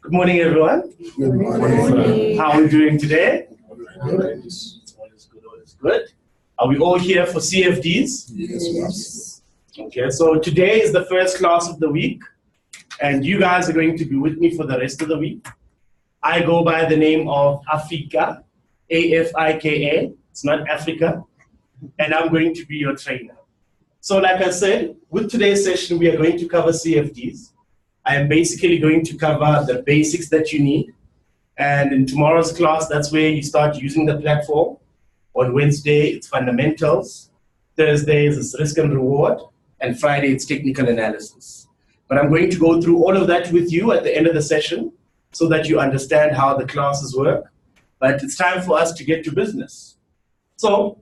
Good morning, everyone. Good morning. How are we doing today? Good. All is good, all is good. Are we all here for CFDs? Yes. Okay, so today is the first class of the week, and you guys are going to be with me for the rest of the week. I go by the name of Afika, A-F-I-K-A. It's not Africa, and I'm going to be your trainer. So like I said, with today's session, we are going to cover CFDs. I am basically going to cover the basics that you need. And in tomorrow's class, that's where you start using the platform. On Wednesday, it's fundamentals. Thursday is risk and reward. And Friday, it's technical analysis. But I'm going to go through all of that with you at the end of the session so that you understand how the classes work. But it's time for us to get to business. So,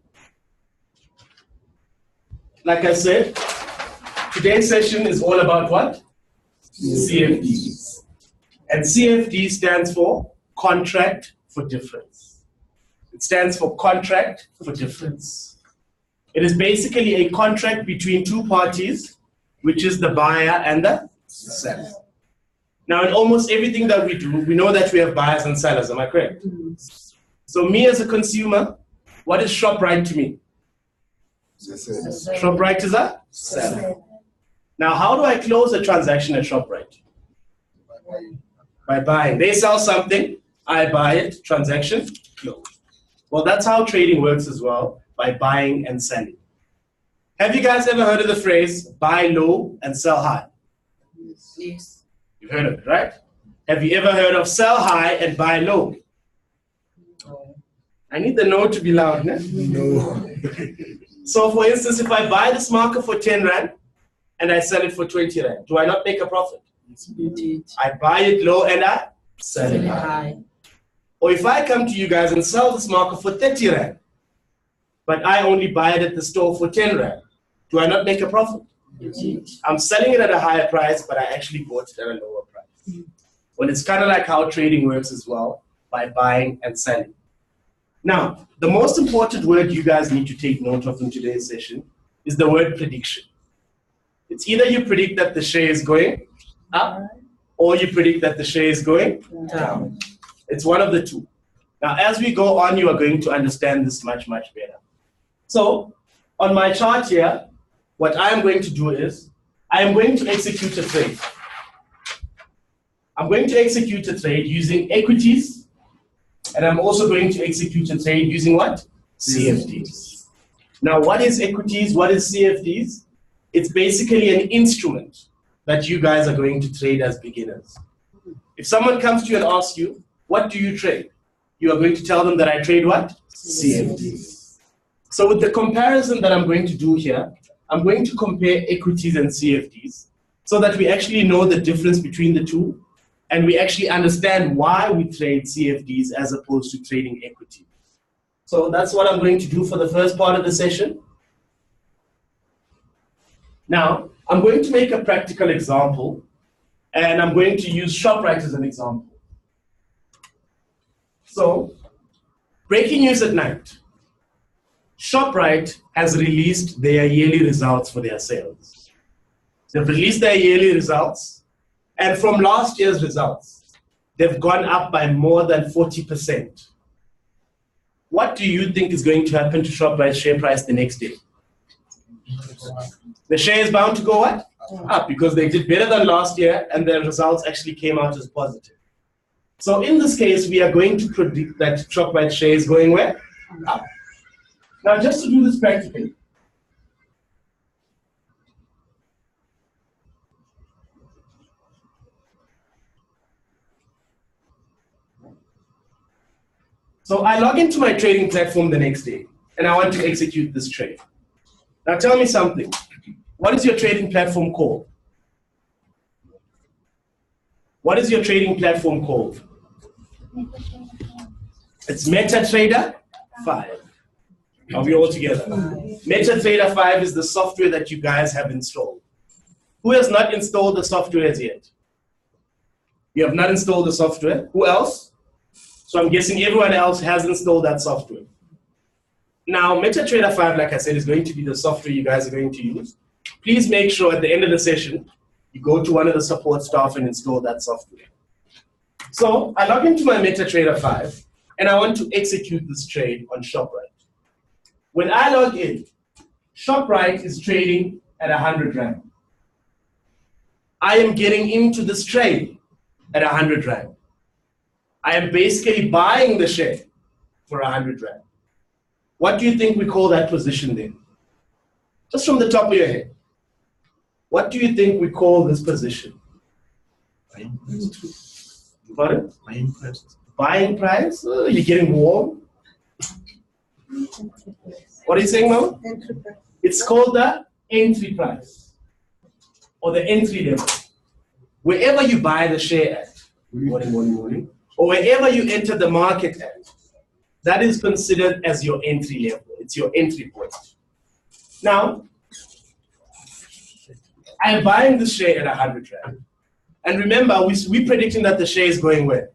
like I said, today's session is all about what? CFDs. And CFD stands for Contract for Difference. It stands for Contract for Difference. It is basically a contract between two parties, which is the buyer and the seller. Now, in almost everything that we do, we know that we have buyers and sellers. Am I correct? So me as a consumer, what is ShopRite to me? ShopRite is a seller. Now, how do I close a transaction at ShopRite? By buying. They sell something, I buy it, transaction closed. Well, that's how trading works as well, by buying and selling. Have you guys ever heard of the phrase, buy low and sell high? Yes. You've heard of it, right? Have you ever heard of sell high and buy low? No. I need the no to be loud, né? No. So for instance, if I buy this marker for 10 Rand and I sell it for 20 Rand, do I not make a profit? Indeed. I buy it low and I sell it high. Or if I come to you guys and sell this marker for 30 Rand, but I only buy it at the store for 10 Rand, do I not make a profit? Indeed. I'm selling it at a higher price, but I actually bought it at a lower price. Well, it's kind of like how trading works as well, by buying and selling. Now, the most important word you guys need to take note of in today's session is the word prediction. It's either you predict that the share is going up, or you predict that the share is going down. It's one of the two. Now, as we go on, you are going to understand this much, much better. So, on my chart here, what I am going to do is, I am going to execute a trade. I'm going to execute a trade using equities, and I'm also going to execute a trade using what? CFDs. Now, what is equities? What is CFDs? It's basically an instrument that you guys are going to trade as beginners. If someone comes to you and asks you, what do you trade? You are going to tell them that I trade what? CFDs. So with the comparison that I'm going to do here, I'm going to compare equities and CFDs so that we actually know the difference between the two and we actually understand why we trade CFDs as opposed to trading equity. So that's what I'm going to do for the first part of the session. Now, I'm going to make a practical example, and I'm going to use ShopRite as an example. So, breaking news at night. ShopRite has released their yearly results for their sales. They've released their yearly results, and from last year's results, they've gone up by more than 40%. What do you think is going to happen to ShopRite's share price the next day? The share is bound to go what? Up, because they did better than last year and their results actually came out as positive. So in this case, we are going to predict that ShopRite share is going where? Up. Now just to do this practically, so I log into my trading platform the next day and I want to execute this trade. Now tell me something. What is your trading platform called? What is your trading platform called? It's MetaTrader 5. Are we all together? MetaTrader 5 is the software that you guys have installed. Who has not installed the software as yet? You have not installed the software. Who else? So I'm guessing everyone else has installed that software. Now, MetaTrader 5, like I said, is going to be the software you guys are going to use. Please make sure at the end of the session, you go to one of the support staff and install that software. So I log into my MetaTrader 5 and I want to execute this trade on ShopRite. When I log in, ShopRite is trading at 100 Rand. I am getting into this trade at 100 Rand. I am basically buying the share for 100 Rand. What do you think we call that position then? Just from the top of your head. What do you think we call this position? Buying price. Pardon? Buying price. Buying price? Oh, you're getting warm. What are you saying, Mama? It's called the entry price or the entry level. Wherever you buy the share at, morning, or wherever you enter the market at, that is considered as your entry level. It's your entry point. Now, I'm buying this share at 100 Rand. And remember, we're predicting that the share is going where?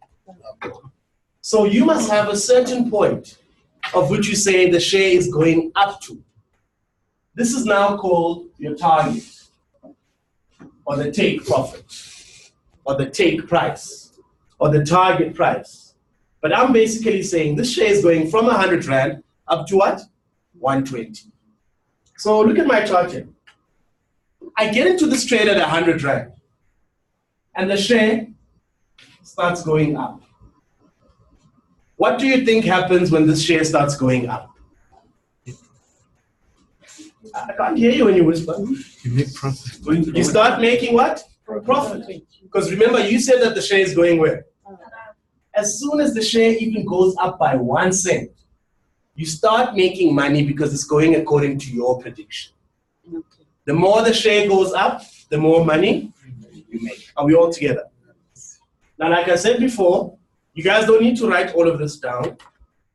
So you must have a certain point of which you say the share is going up to. This is now called your target, or the take profit, or the take price, or the target price. But I'm basically saying this share is going from 100 Rand up to what? 120. So look at my chart here. I get into this trade at 100 Rand, and the share starts going up. What do you think happens when this share starts going up? I can't hear you when you whisper. You make profit. You start making what? Profit. Because remember, you said that the share is going where? As soon as the share even goes up by 1 cent, you start making money because it's going according to your prediction. The more the share goes up, the more money you make. Are we all together? Now, like I said before, you guys don't need to write all of this down.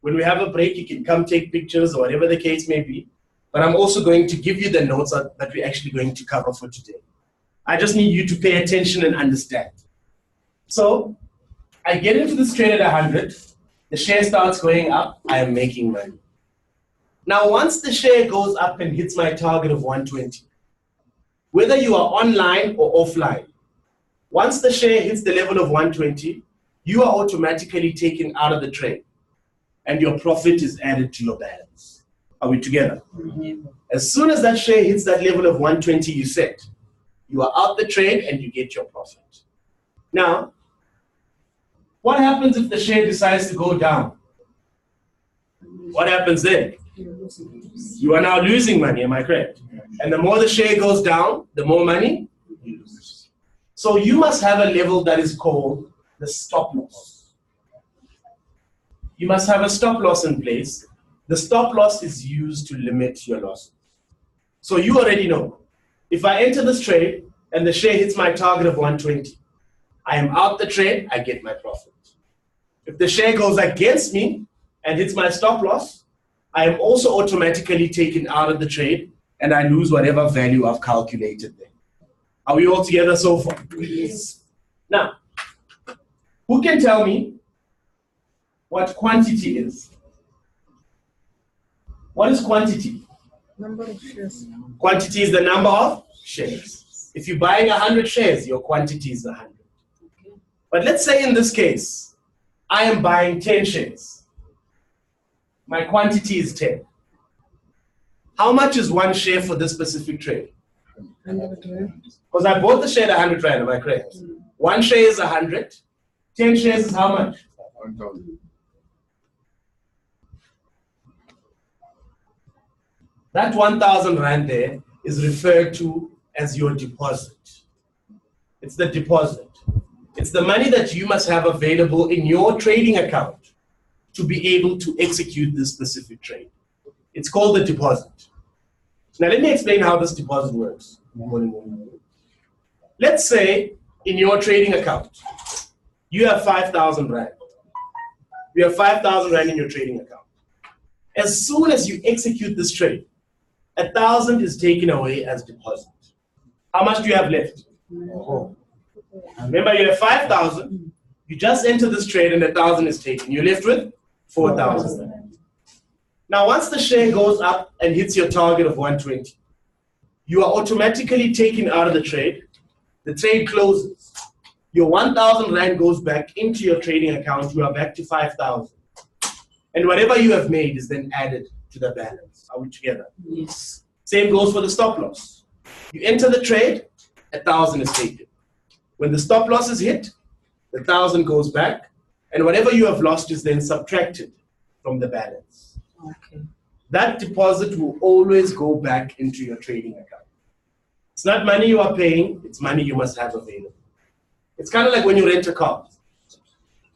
When we have a break, you can come take pictures or whatever the case may be. But I'm also going to give you the notes that we're actually going to cover for today. I just need you to pay attention and understand. So I get into this trade at 100. The share starts going up. I am making money. Now, once the share goes up and hits my target of 120, whether you are online or offline, once the share hits the level of 120, you are automatically taken out of the trade and your profit is added to your balance. Are we together? Mm-hmm. As soon as that share hits that level of 120 you set, you are out the trade and you get your profit. Now, what happens if the share decides to go down? What happens then? You are now losing money, am I correct? And the more the share goes down, the more money you lose. So you must have a level that is called the stop loss. You must have a stop loss in place. The stop loss is used to limit your losses. So you already know, if I enter this trade and the share hits my target of 120, I am out the trade, I get my profit. If the share goes against me and hits my stop loss, I am also automatically taken out of the trade and I lose whatever value I've calculated there. Are we all together so far? Yes. Now, who can tell me what quantity is? What is quantity? Number of shares. Quantity is the number of shares. If you're buying 100 shares, your quantity is 100. Okay. But let's say in this case, I am buying 10 shares. My quantity is 10. How much is one share for this specific trade? 100 Rand. Because I bought the share at 100 Rand, am I correct? One share is 100. 10 shares is how much? 1,000. That 1,000 Rand there is referred to as your deposit. It's the deposit. It's the money that you must have available in your trading account to be able to execute this specific trade. It's called the deposit. Now let me explain how this deposit works. Let's say in your trading account, you have 5,000 Rand. You have 5,000 Rand in your trading account. As soon as you execute this trade, 1,000 is taken away as deposit. How much do you have left? Oh. Remember, you have 5,000. You just enter this trade and 1,000 is taken. You're left with 4,000. Now, once the share goes up and hits your target of 120, you are automatically taken out of the trade. The trade closes. Your 1,000 Rand goes back into your trading account. You are back to 5,000. And whatever you have made is then added to the balance. Are we together? Yes. Same goes for the stop loss. You enter the trade, 1,000 is taken. When the stop loss is hit, the 1,000 goes back, and whatever you have lost is then subtracted from the balance. Okay. That deposit will always go back into your trading account. It's not money you are paying, it's money you must have available. It's kind of like when you rent a car.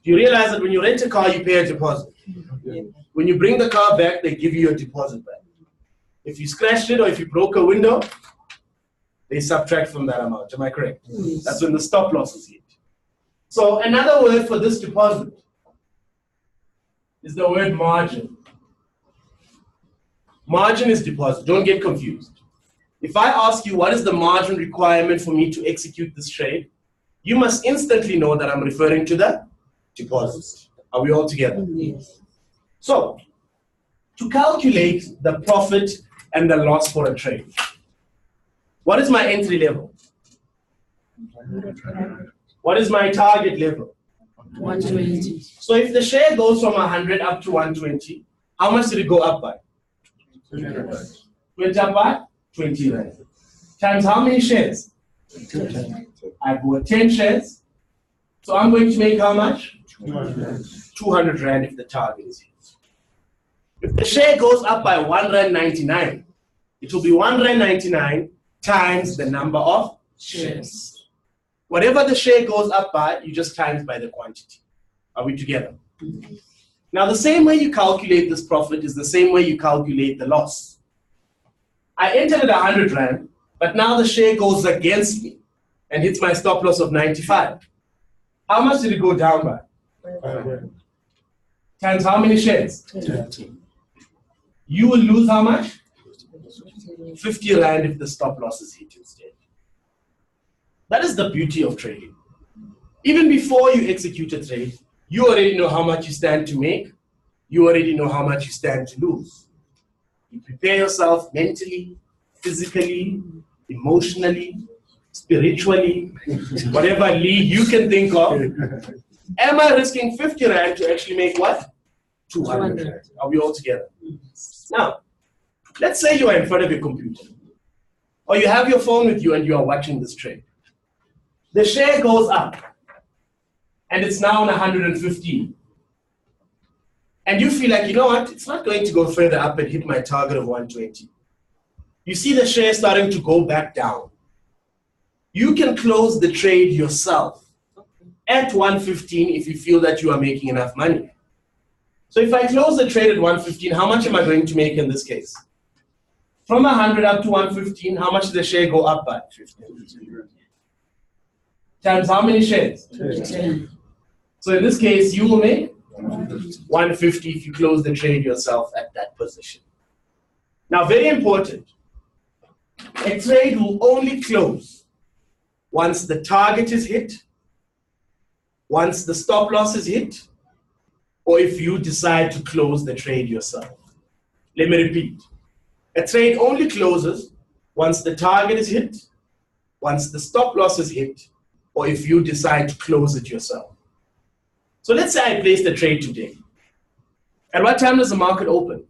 You realize that when you rent a car, you pay a deposit. Yeah. When you bring the car back, they give you a deposit back. If you scratched it or if you broke a window, they subtract from that amount. Am I correct? Yes. That's when the stop loss is hit. So another word for this deposit is the word margin. Margin is deposit. Don't get confused. If I ask you what is the margin requirement for me to execute this trade, you must instantly know that I'm referring to the deposit. Are we all together? Yes. So, to calculate the profit and the loss for a trade, what is my entry level? What is my target level? 120. So if the share goes from 100 up to 120, how much did it go up by? 20 up by 20 Rand. Times how many shares? I bought 10 shares. So I'm going to make how much? 200 Rand if the target is hit. If the share goes up by 1.99 Rand, it will be 1.99 Rand times the number of shares. Whatever the share goes up by, you just times by the quantity. Are we together? Now, the same way you calculate this profit is the same way you calculate the loss. I entered at 100 Rand, but now the share goes against me and hits my stop loss of 95. How much did it go down by? Times how many shares? 10. You will lose how much? 50 Rand if the stop loss is hit instead. That is the beauty of trading. Even before you execute a trade, you already know how much you stand to make. You already know how much you stand to lose. You prepare yourself mentally, physically, emotionally, spiritually, whatever league you can think of. Am I risking 50 Rand to actually make what? 200 Rand. Are we all together? Now, let's say you are in front of your computer, or you have your phone with you and you are watching this trade. The share goes up, and it's now on 115. And you feel like, you know what, it's not going to go further up and hit my target of 120. You see the share starting to go back down. You can close the trade yourself at 115 if you feel that you are making enough money. So if I close the trade at 115, how much am I going to make in this case? From 100 up to 115, how much does the share go up by? 15. Times how many shares? 10. So in this case, you will make 150 if you close the trade yourself at that position. Now, very important, a trade will only close once the target is hit, once the stop loss is hit, or if you decide to close the trade yourself. Let me repeat. A trade only closes once the target is hit, once the stop loss is hit, or if you decide to close it yourself. So let's say I place the trade today. At what time does the market open?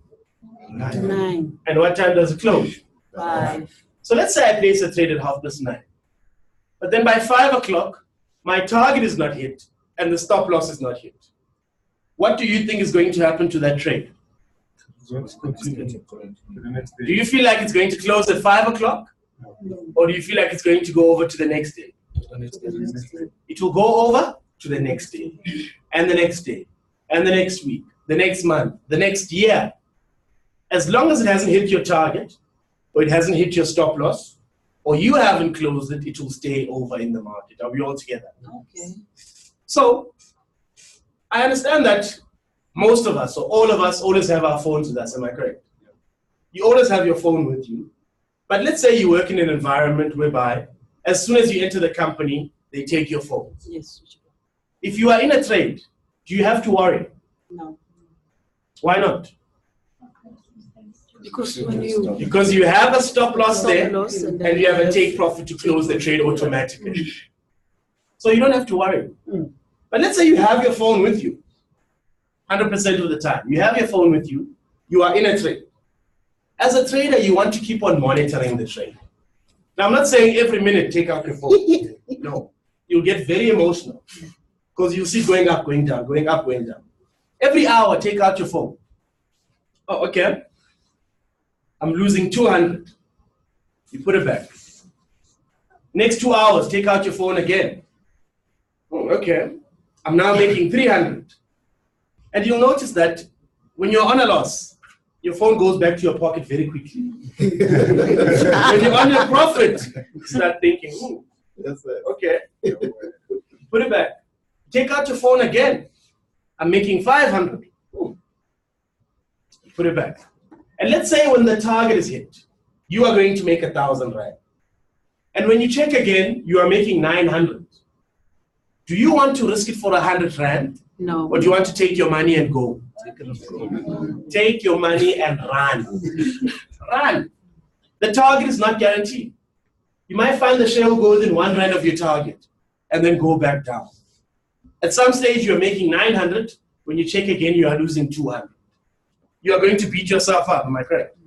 9. And what time does it close? 5. So let's say I place a trade at 9:30. But then by 5 o'clock, my target is not hit and the stop loss is not hit. What do you think is going to happen to that trade? Do you feel like it's going to close at 5 o'clock? Or do you feel like it's going to go over to the next day? It will go over to the next day, and the next day, and the next week, the next month, the next year. As long as it hasn't hit your target, or it hasn't hit your stop loss, or you haven't closed it, it will stay over in the market. Are we all together? Okay. So, I understand that most of us, or all of us, always have our phones with us. Am I correct? You always have your phone with you. But let's say you work in an environment whereby, as soon as you enter the company, they take your phone. Yes. If you are in a trade, do you have to worry? No. Why not? Because when you Because you have a stop loss there, loss and you have a take profit to close the trade automatically. So you don't have to worry. But let's say you have your phone with you 100% of the time. You have your phone with you. You are in a trade. As a trader, you want to keep on monitoring the trade. Now, I'm not saying every minute take out your phone. No. You'll get very emotional because you'll see going up, going down, going up, going down. Every hour, take out your phone. Oh, okay. I'm losing 200. You put it back. Next 2 hours, take out your phone again. Oh, okay. I'm now making 300. And you'll notice that when you're on a loss, your phone goes back to your pocket very quickly. When you're on your profit, you start thinking, okay, put it back. Take out your phone again. I'm making 500. Put it back. And let's say when the target is hit, you are going to make 1,000 rand. And when you check again, you are making 900. Do you want to risk it for 100 rand? No. Or do you want to take your money and go? Take your money and run. Run. The target is not guaranteed. You might find the share will go within 1 rand of your target and then go back down. At some stage, you're making 900. When you check again, you are losing 200. You are going to beat yourself up, am I correct?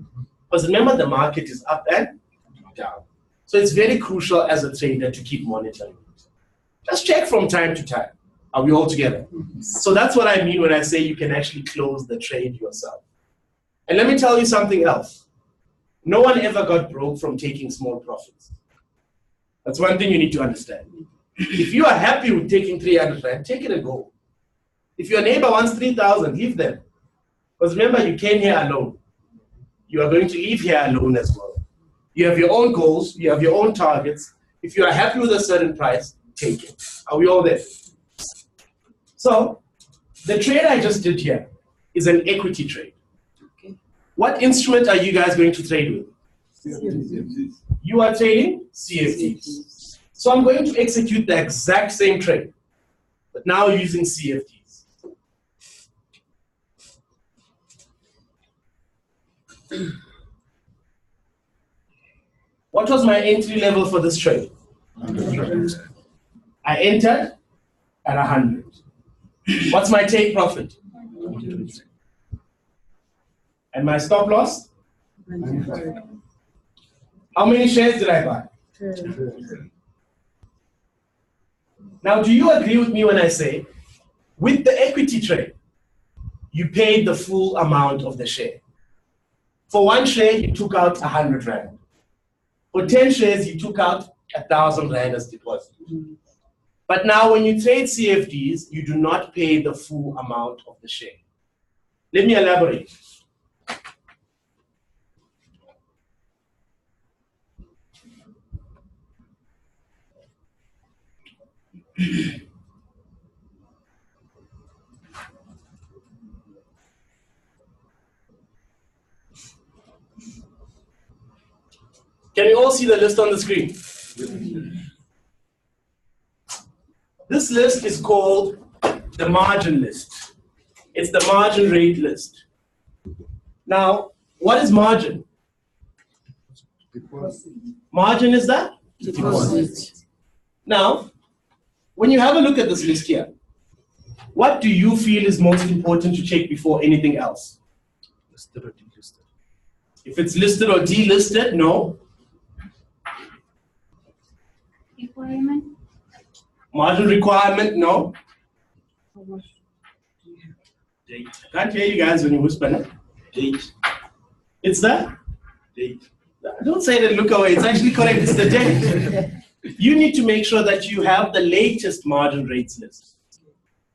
Because remember, the market is up and down. So it's very crucial as a trader to keep monitoring it. Just check from time to time. Are we all together? So that's what I mean when I say you can actually close the trade yourself. And let me tell you something else. No one ever got broke from taking small profits. That's one thing you need to understand. If you are happy with taking 300 rand, take it and go. If your neighbor wants 3,000, leave them. Because remember, you came here alone. You are going to leave here alone as well. You have your own goals. You have your own targets. If you are happy with a certain price, take it. Are we all there? So, the trade I just did here is an equity trade. Okay. What instrument are you guys going to trade with? CFD. You are trading CFDs. So I'm going to execute the exact same trade, but now using CFDs. What was my entry level for this trade? I entered at 100. What's my take profit? And my stop loss? How many shares did I buy? Now, do you agree with me when I say, with the equity trade, you paid the full amount of the share? For 1 share, you took out 100 rand. For 10 shares, you took out 1,000 rand as deposit. But now, when you trade CFDs, you do not pay the full amount of the share. Let me elaborate. Can you all see the list on the screen? This list is called the margin list. It's the margin rate list. Now, what is margin? Margin is that? Deposit. Now, when you have a look at this list here, what do you feel is most important to check before anything else? Listed or delisted? If it's listed or delisted, no. Requirement. Margin requirement, no. Date. I can't hear you guys when you whisper. No? Date. It's the date. Don't say that, look away. It's actually correct. It's the date. You need to make sure that you have the latest margin rates list.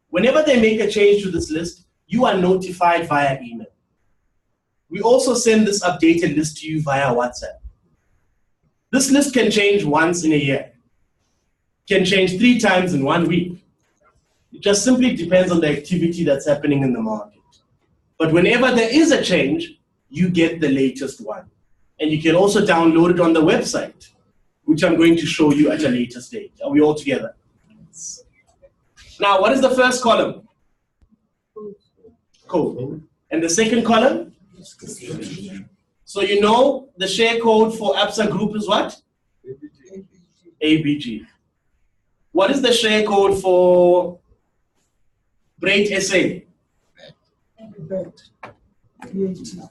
Whenever they make a change to this list, you are notified via email. We also send this updated list to you via WhatsApp. This list can change once in a year. Can change 3 times in 1 week. It just simply depends on the activity that's happening in the market. But whenever there is a change, you get the latest one. And you can also download it on the website, which I'm going to show you at a later stage. Are we all together? Now, what is the first column? Code. And the second column? So you know the share code for ABSA Group is what? ABG. What is the share code for Braid SA?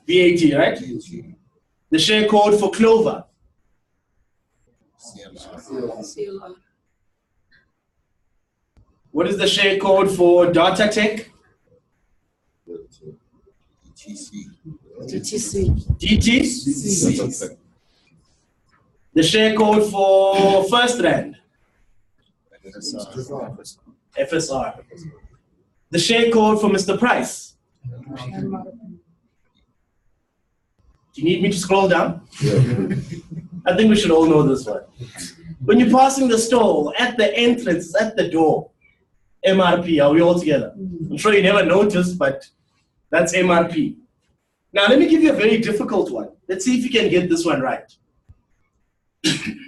VAT, right? The share code for Clover? CLR. What is the share code for Data Tech? DTC. DT? The share code for First Rand? FSR. The share code for Mr. Price? Do you need me to scroll down? I think we should all know this one. When you're passing the store, at the entrance, at the door, MRP, are we all together? I'm sure you never noticed, but that's MRP. Now, let me give you a very difficult one. Let's see if you can get this one right.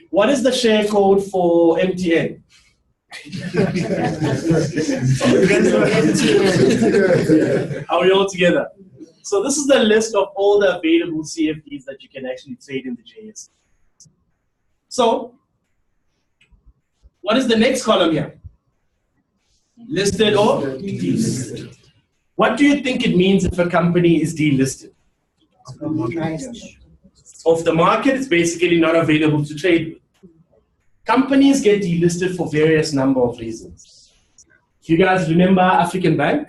What is the share code for MTN? Are we all together? So this is the list of all the available CFDs that you can actually trade in the JS. So, what is the next column here? Listed or delisted? What do you think it means if a company is delisted? Off the market, it's basically not available to trade with. Companies get delisted for various number of reasons. If you guys remember African Bank,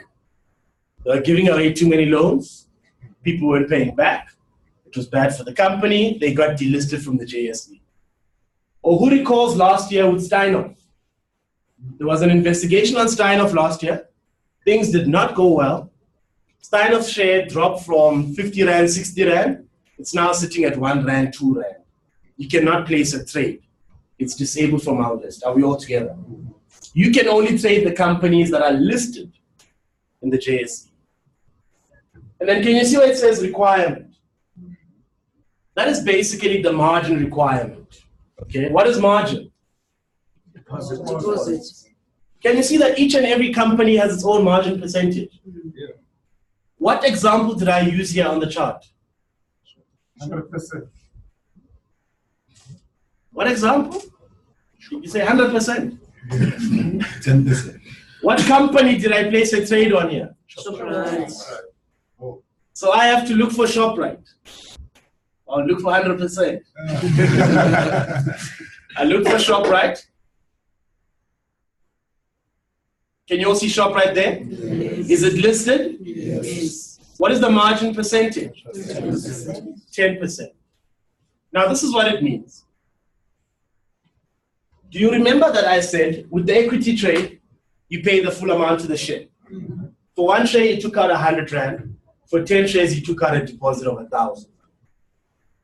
they were giving away too many loans. People weren't paying back. It was bad for the company. They got delisted from the JSE. Or who recalls last year with Steinhoff? There was an investigation on Steinhoff last year. Things did not go well. Steinhoff's share dropped from 50 Rand, 60 Rand. It's now sitting at 1 Rand, 2 Rand. You cannot place a trade. It's disabled from our list. Are we all together? You can only trade the companies that are listed in the JSE. And then can you see where it says requirement? That is basically the margin requirement. Okay, what is margin? Deposit. Can you see that each and every company has its own margin percentage? Yeah. What example did I use here on the chart? 100%. What example? You say 100%. 10%. What company did I place a trade on here? ShopRite. Oh. So I have to look for ShopRite. Or look for 100%. I look for ShopRite. Can you all see ShopRite there? Yes. Is it listed? Yes. What is the margin percentage? 10%. Now this is what it means. Do you remember that I said with the equity trade, you pay the full amount to the share? For one share, you took out 100 Rand. For 10 shares, you took out a deposit of 1,000.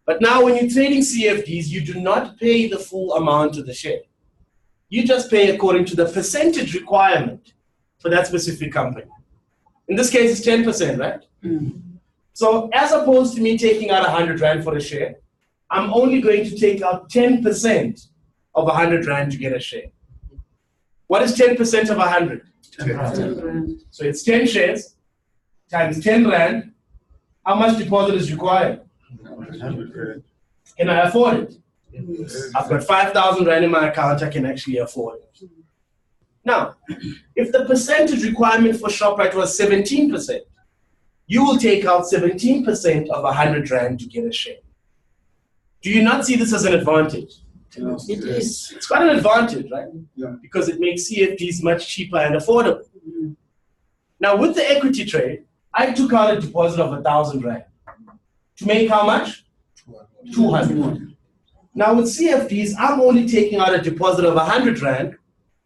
But now when you're trading CFDs, you do not pay the full amount to the share. You just pay according to the percentage requirement for that specific company. In this case, it's 10%, right? So as opposed to me taking out 100 Rand for a share, I'm only going to take out 10% of 100 Rand to get a share. What is 10% of 100? 10 Rand. So it's 10 shares times 10 Rand. How much deposit is required? 100. Can I afford it? I've got 5,000 Rand in my account, I can actually afford it. Now, if the percentage requirement for ShopRite was 17%, you will take out 17% of 100 Rand to get a share. Do you not see this as an advantage? It is. It's quite an advantage, right? Yeah. Because it makes CFDs much cheaper and affordable. Now, with the equity trade, I took out a deposit of 1,000 Rand. To make how much? 200. Now, with CFDs, I'm only taking out a deposit of 100 Rand,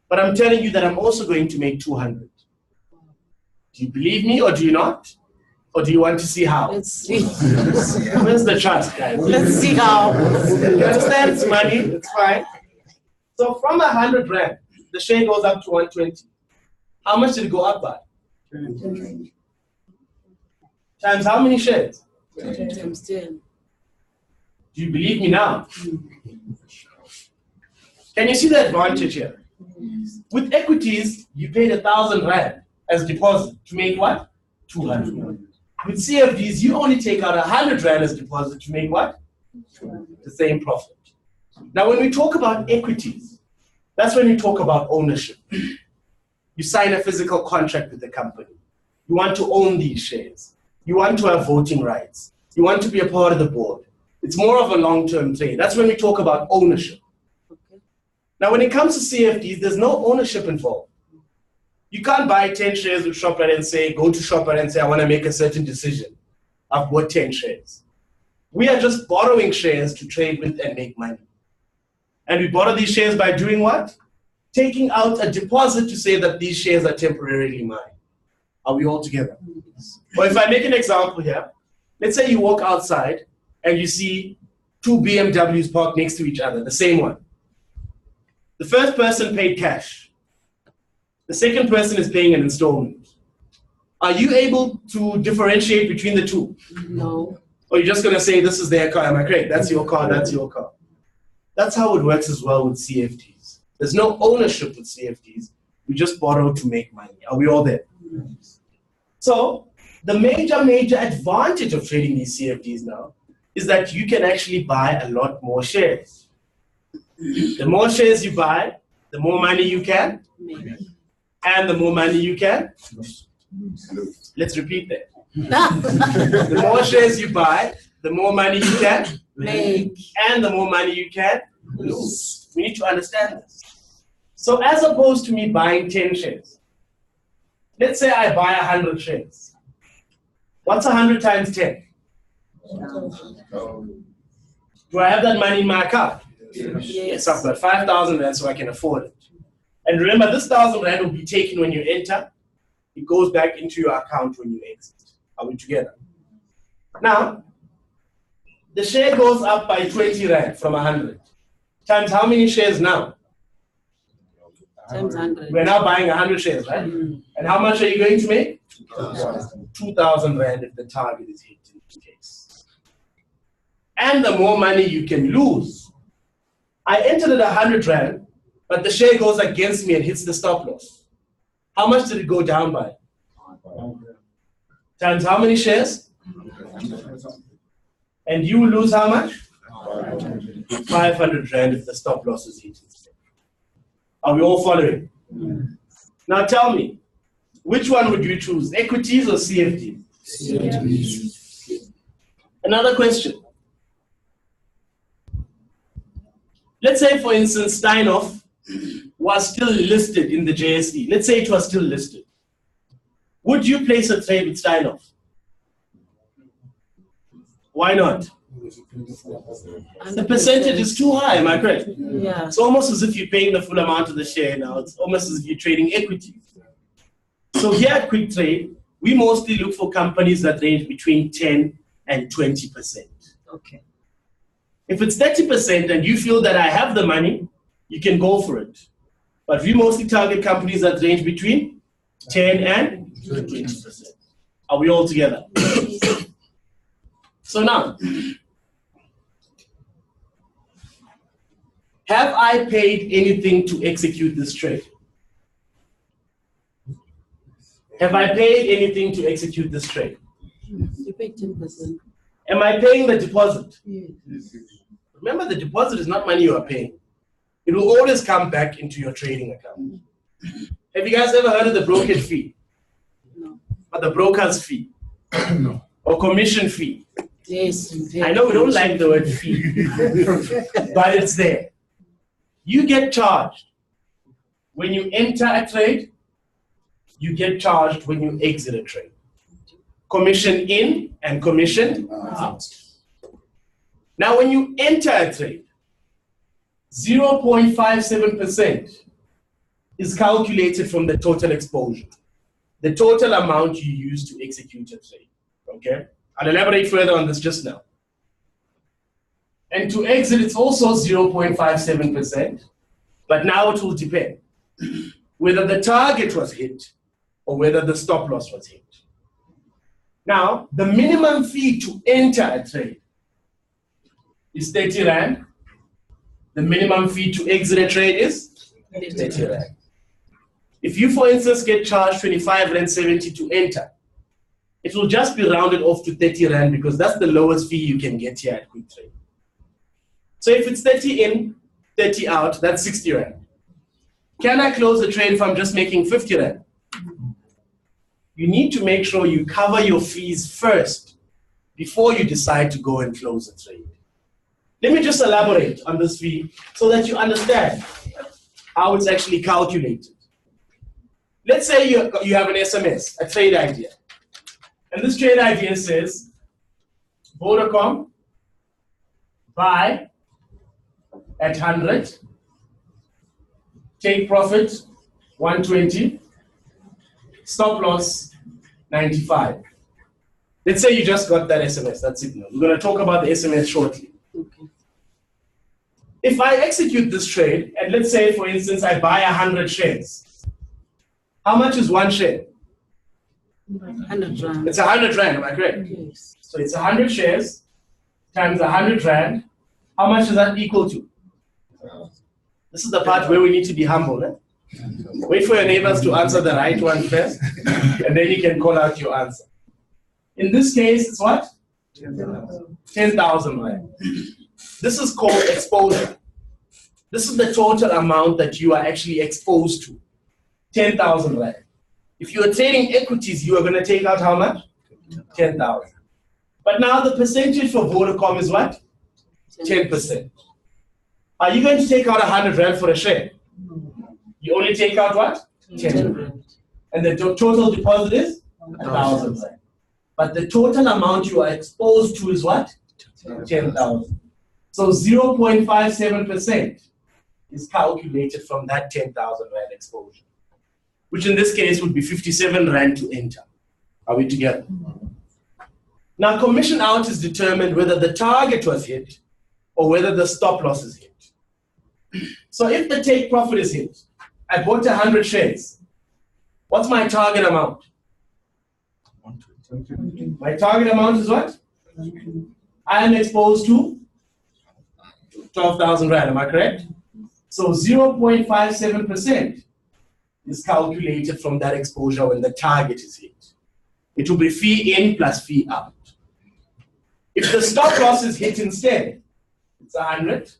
but I'm telling you that I'm also going to make 200. Do you believe me or do you not? Or do you want to see how? Let's see. Where's the chart, guys? Let's see how. You understand? It's money. It's fine. So from 100 Rand, the share goes up to 120. How much did it go up by? Times how many shares? Times 10. Do you believe me now? Can you see the advantage here? With equities, you paid 1,000 Rand as deposit to make what? 200. With CFDs, you only take out 100 Rand as deposit to make what? The same profit. Now, when we talk about equities, That's when you talk about ownership. You sign a physical contract with the company. You want to own these shares. You want to have voting rights. You want to be a part of the board. It's more of a long-term trade. That's when we talk about ownership. Okay. Now, when it comes to CFDs, there's no ownership involved. You can't buy 10 shares with ShopRite and say, go to ShopRite and say, I want to make a certain decision. I've bought 10 shares. We are just borrowing shares to trade with and make money. And we borrow these shares by doing what? Taking out a deposit to say that these shares are temporarily mine. Are we all together? Or if I make an example here, let's say you walk outside and you see 2 BMWs parked next to each other, the same one. The first person paid cash. The second person is paying an installment. Are you able to differentiate between the two? No. Or you're just going to say, this is their car, am I correct? That's your car, that's your car. That's how it works as well with CFDs. There's no ownership with CFDs. We just borrow to make money. Are we all there? So the major advantage of trading these CFDs now is that you can actually buy a lot more shares. The more shares you buy, the more money you can, Maybe. and the more money you can. Let's repeat that. The more shares you buy, the more money you can Make. and the more money you can lose. We need to understand this. So as opposed to me buying 10 shares, let's say I buy 100 shares. What's 100 times 10? Do I have that money in my account? Yes, I've got 5,000 rand so I can afford it. And remember, this 1,000 rand will be taken when you enter. It goes back into your account when you exit. Are we together? Now, the share goes up by 20 rand from 100. Times how many shares now? Times 100. We're now buying 100 shares, right? And how much are you going to make? 2,000 rand if the target is hit in this case. And the more money you can lose. I entered at 100 rand, but the share goes against me and hits the stop loss. How much did it go down by? Times how many shares? And you will lose how much? 500 rand if the stop loss is hit. Are we all following? Now tell me, which one would you choose, equities or CFD? Another question. Let's say, for instance, Steinhoff was still listed in the JSE. Let's say it was still listed. Would you place a trade with Steinhoff? Why not? The percentage is too high, am I correct? Yeah. It's almost as if you're paying the full amount of the share now. It's almost as if you're trading equity. So here at QuickTrade, we mostly look for companies that range between 10 and 20%. Okay. If it's 30% and you feel that I have the money, you can go for it. But we mostly target companies that range between 10 and 20%. Are we all together? So now, have I paid anything to execute this trade? Have I paid anything to execute this trade? You pay 10%. Am I paying the deposit? Yes. Remember, the deposit is not money you are paying. It will always come back into your trading account. Have you guys ever heard of the brokerage fee? No. Or the broker's fee? No. Or commission fee? Yes. I know we don't like the word fee, but it's there. You get charged when you enter a trade, you get charged when you exit a trade. Commission in and commission out. Now, when you enter a trade, 0.57% is calculated from the total exposure, the total amount you use to execute a trade. Okay? I'll elaborate further on this just now. And to exit, it's also 0.57%, but now it will depend whether the target was hit or whether the stop loss was hit. Now, the minimum fee to enter a trade is 30 rand. The minimum fee to exit a trade is 30 rand. If you, for instance, get charged 25 rand 70 to enter, it will just be rounded off to 30 rand because that's the lowest fee you can get here at QuickTrade. So if it's 30 in, 30 out, that's 60 rand. Can I close the trade if I'm just making 50 rand? You need to make sure you cover your fees first before you decide to go and close the trade. Let me just elaborate on this fee so that you understand how it's actually calculated. Let's say you have an SMS, a trade idea. And this trade idea says, Vodacom, buy at 100, take profit 120, stop loss 95. Let's say you just got that SMS, that signal. We're going to talk about the SMS shortly. Okay. If I execute this trade, and let's say, for instance, I buy 100 shares, how much is one share? 100 rand. It's 100 rand, am I correct? Yes. So it's 100 shares times 100 rand. How much does that equal to? This is the part where we need to be humble. Eh? Wait for your neighbors to answer the right one first, and then you can call out your answer. In this case, it's what? 10,000 rand. This is called exposure. This is the total amount that you are actually exposed to. 10,000 rand. If you are trading equities, you are going to take out how much? 10,000. But now the percentage for Vodacom is what? 10%. Are you going to take out 100 rand for a share? You only take out what? 10 rand. And the total deposit is 1,000 rand. But the total amount you are exposed to is what? 10,000. So 0.57% is calculated from that 10,000 rand exposure, which in this case would be 57 rand to enter. Are we together? Now, commission out is determined whether the target was hit or whether the stop loss is hit. So if the take profit is hit, I bought 100 shares. What's my target amount? My target amount is what? I am exposed to 12,000 rand, am I correct? So 0.57% is calculated from that exposure when the target is hit. It will be fee in plus fee out. If the stop loss is hit instead, it's 100.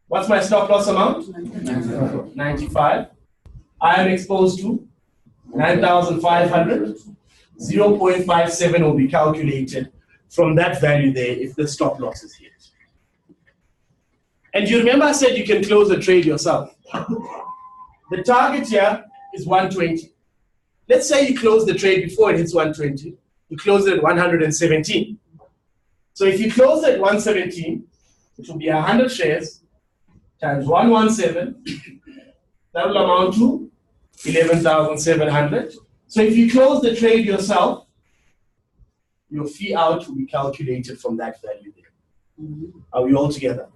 What's my stop loss amount? 95. I am exposed to 9,500. 0.57 will be calculated from that value there if the stop loss is hit. And you remember I said you can close the trade yourself. The target here is 120. Let's say you close the trade before it hits 120. You close it at 117. So if you close it at 117, it will be 100 shares times 117. That will amount to 11,700. So if you close the trade yourself, your fee out will be calculated from that value there. Are we all together?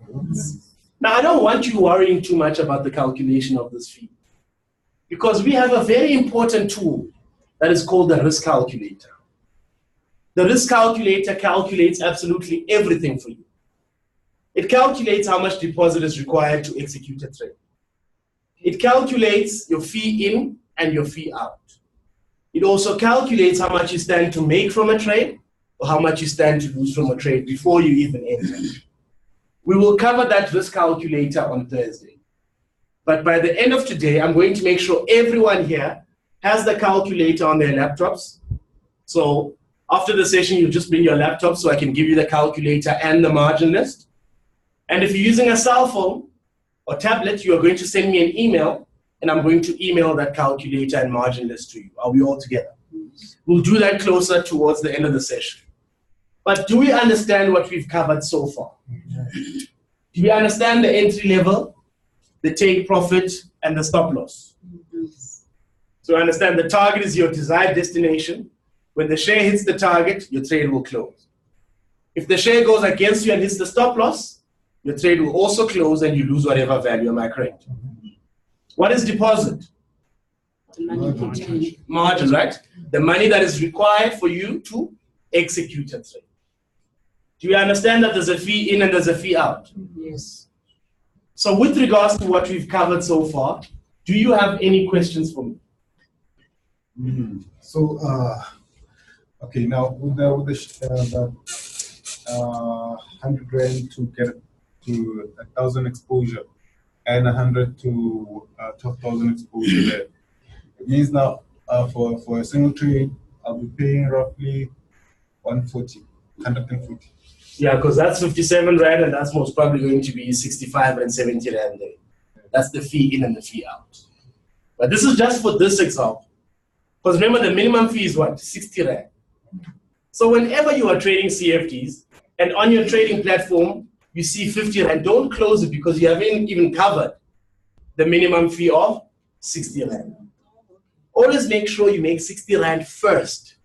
Now, I don't want you worrying too much about the calculation of this fee, because we have a very important tool that is called the risk calculator. The risk calculator calculates absolutely everything for you. It calculates how much deposit is required to execute a trade. It calculates your fee in and your fee out. It also calculates how much you stand to make from a trade or how much you stand to lose from a trade before you even enter. We will cover that risk calculator on Thursday. But by the end of today, I'm going to make sure everyone here has the calculator on their laptops. So after the session, you just bring your laptop so I can give you the calculator and the margin list. And if you're using a cell phone or tablet, you are going to send me an email, and I'm going to email that calculator and margin list to you. Are we all together? We'll do that closer towards the end of the session. But do we understand what we've covered so far? Do we understand the entry level, the take profit, and the stop loss? So understand the target is your desired destination. When the share hits the target, your trade will close. If the share goes against you and hits the stop loss, your trade will also close and you lose whatever value. Am I correct? What is deposit? Margin, right? The money that is required for you to execute a trade. Do you understand that there's a fee in and there's a fee out? Yes. So with regards to what we've covered so far, do you have any questions for me? So, okay, now with the 100 rand to get to 1,000 exposure, and 100 to 12,000 exposure there. It means now for a single trade, I'll be paying roughly 140. Yeah, because that's 57 Rand, and that's most probably going to be 65 and 70 Rand there. That's the fee in and the fee out. But this is just for this example. Because remember, the minimum fee is what? 60 Rand. So whenever you are trading CFDs, and on your trading platform, you see 50 Rand, don't close it because you haven't even covered the minimum fee of 60 Rand. Always make sure you make 60 Rand first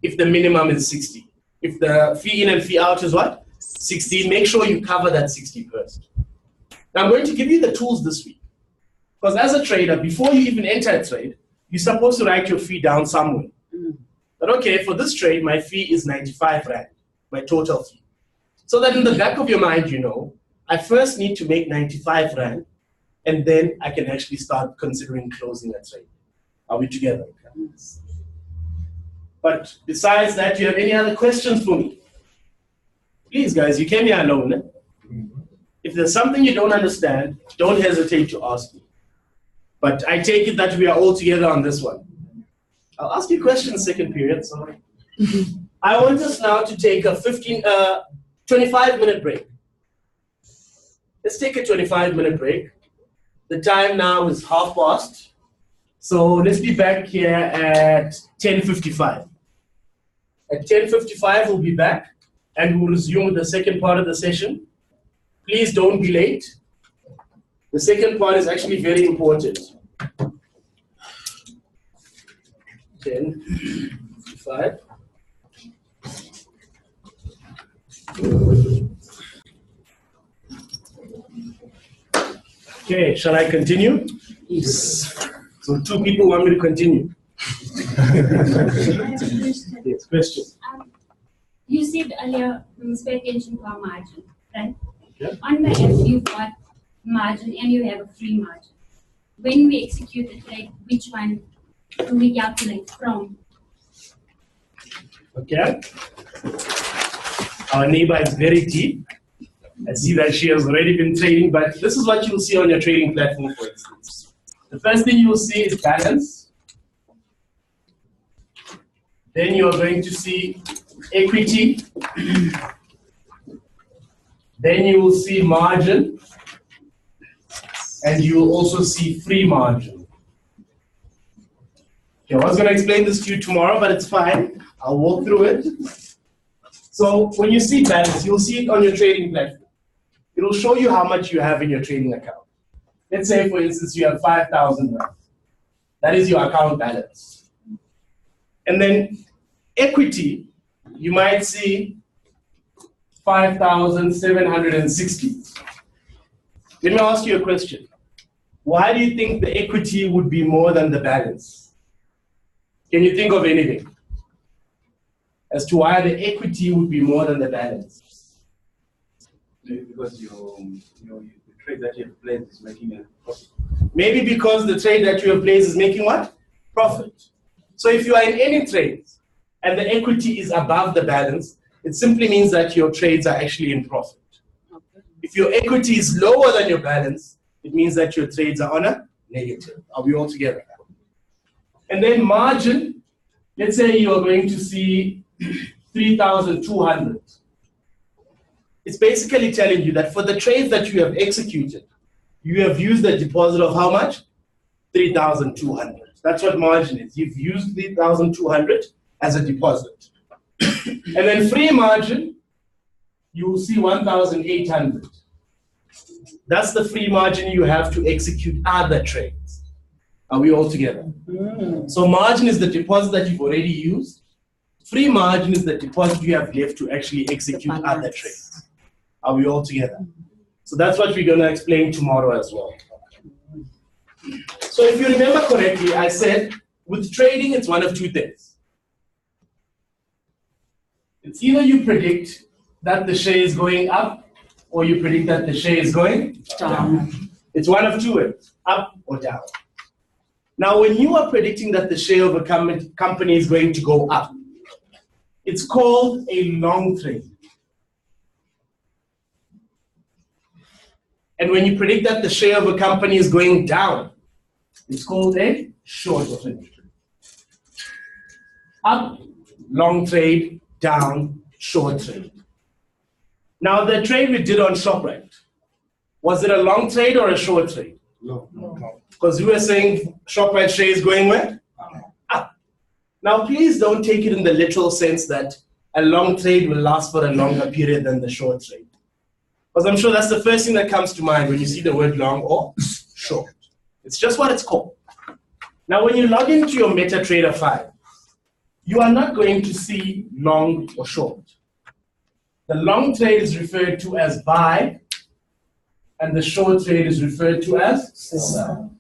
if the minimum is 60. If the fee in and fee out is what? 60, make sure you cover that 60 first. Now I'm going to give you the tools this week. Because as a trader, before you even enter a trade, you're supposed to write your fee down somewhere. But okay, for this trade, my fee is 95 Rand, my total fee. So that in the back of your mind, you know, I first need to make 95 Rand, and then I can actually start considering closing a trade. Are we together? But besides that, do you have any other questions for me? Please, guys, you came here alone. Eh? If there's something you don't understand, don't hesitate to ask me. But I take it that we are all together on this one. I'll ask you questions second period. Sorry. I want us now to take a 25-minute break. Let's take a 25-minute break. The time now is past. So let's be back here at 10:55. At 10:55, we'll be back, and we'll resume the second part of the session. Please don't be late. The second part is actually very important. 10:55. Okay, shall I continue? Yes. So 2 people want me to continue. Yes, question. You said earlier, pay attention to our margin, right? Yeah. On the app, you've got margin and you have a free margin. When we execute the trade, which one do we calculate from? Okay. Our neighbor is very deep. I see that she has already been trading, but this is what you'll see on your trading platform, for instance. The first thing you will see is balance. Then you are going to see equity. Then you will see margin. And you will also see free margin. Okay, I was going to explain this to you tomorrow, but it's fine. I'll walk through it. So when you see balance, you'll see it on your trading platform. It will show you how much you have in your trading account. Let's say, for instance, you have 5,000 Rand. That is your account balance. And then equity, you might see 5,760. Let me ask you a question. Why do you think the equity would be more than the balance? Can you think of anything as to why the equity would be more than the balance? Because the trade that you have placed is making a profit. Maybe because the trade that you have placed is making what? Profit. So if you are in any trades and the equity is above the balance, it simply means that your trades are actually in profit. If your equity is lower than your balance, it means that your trades are on a negative. Are we all together? And then margin, let's say you are going to see 3,200. It's basically telling you that for the trades that you have executed, you have used a deposit of how much? 3,200. That's what margin is. You've used 3,200 as a deposit. And then free margin, you will see 1,800. That's the free margin you have to execute other trades. Are we all together? So margin is the deposit that you've already used. Free margin is the deposit you have left to actually execute other trades. Are we all together? So that's what we're going to explain tomorrow as well. So if you remember correctly, I said with trading, it's one of 2 things. It's either you predict that the share is going up or you predict that the share is going down. It's one of 2 ways, up or down. Now, when you are predicting that the share of a company is going to go up, it's called a long trade. And when you predict that the share of a company is going down, it's called a short trade. Up, long trade, down, short trade. Now the trade we did on ShopRite, was it a long trade or a short trade? No. Because we were saying ShopRite share is going where? Up. Now please don't take it in the literal sense that a long trade will last for a longer period than the short trade. Because I'm sure that's the first thing that comes to mind when you see the word long or short. It's just what it's called. Now when you log into your MetaTrader 5, you are not going to see long or short. The long trade is referred to as buy, and the short trade is referred to as sell.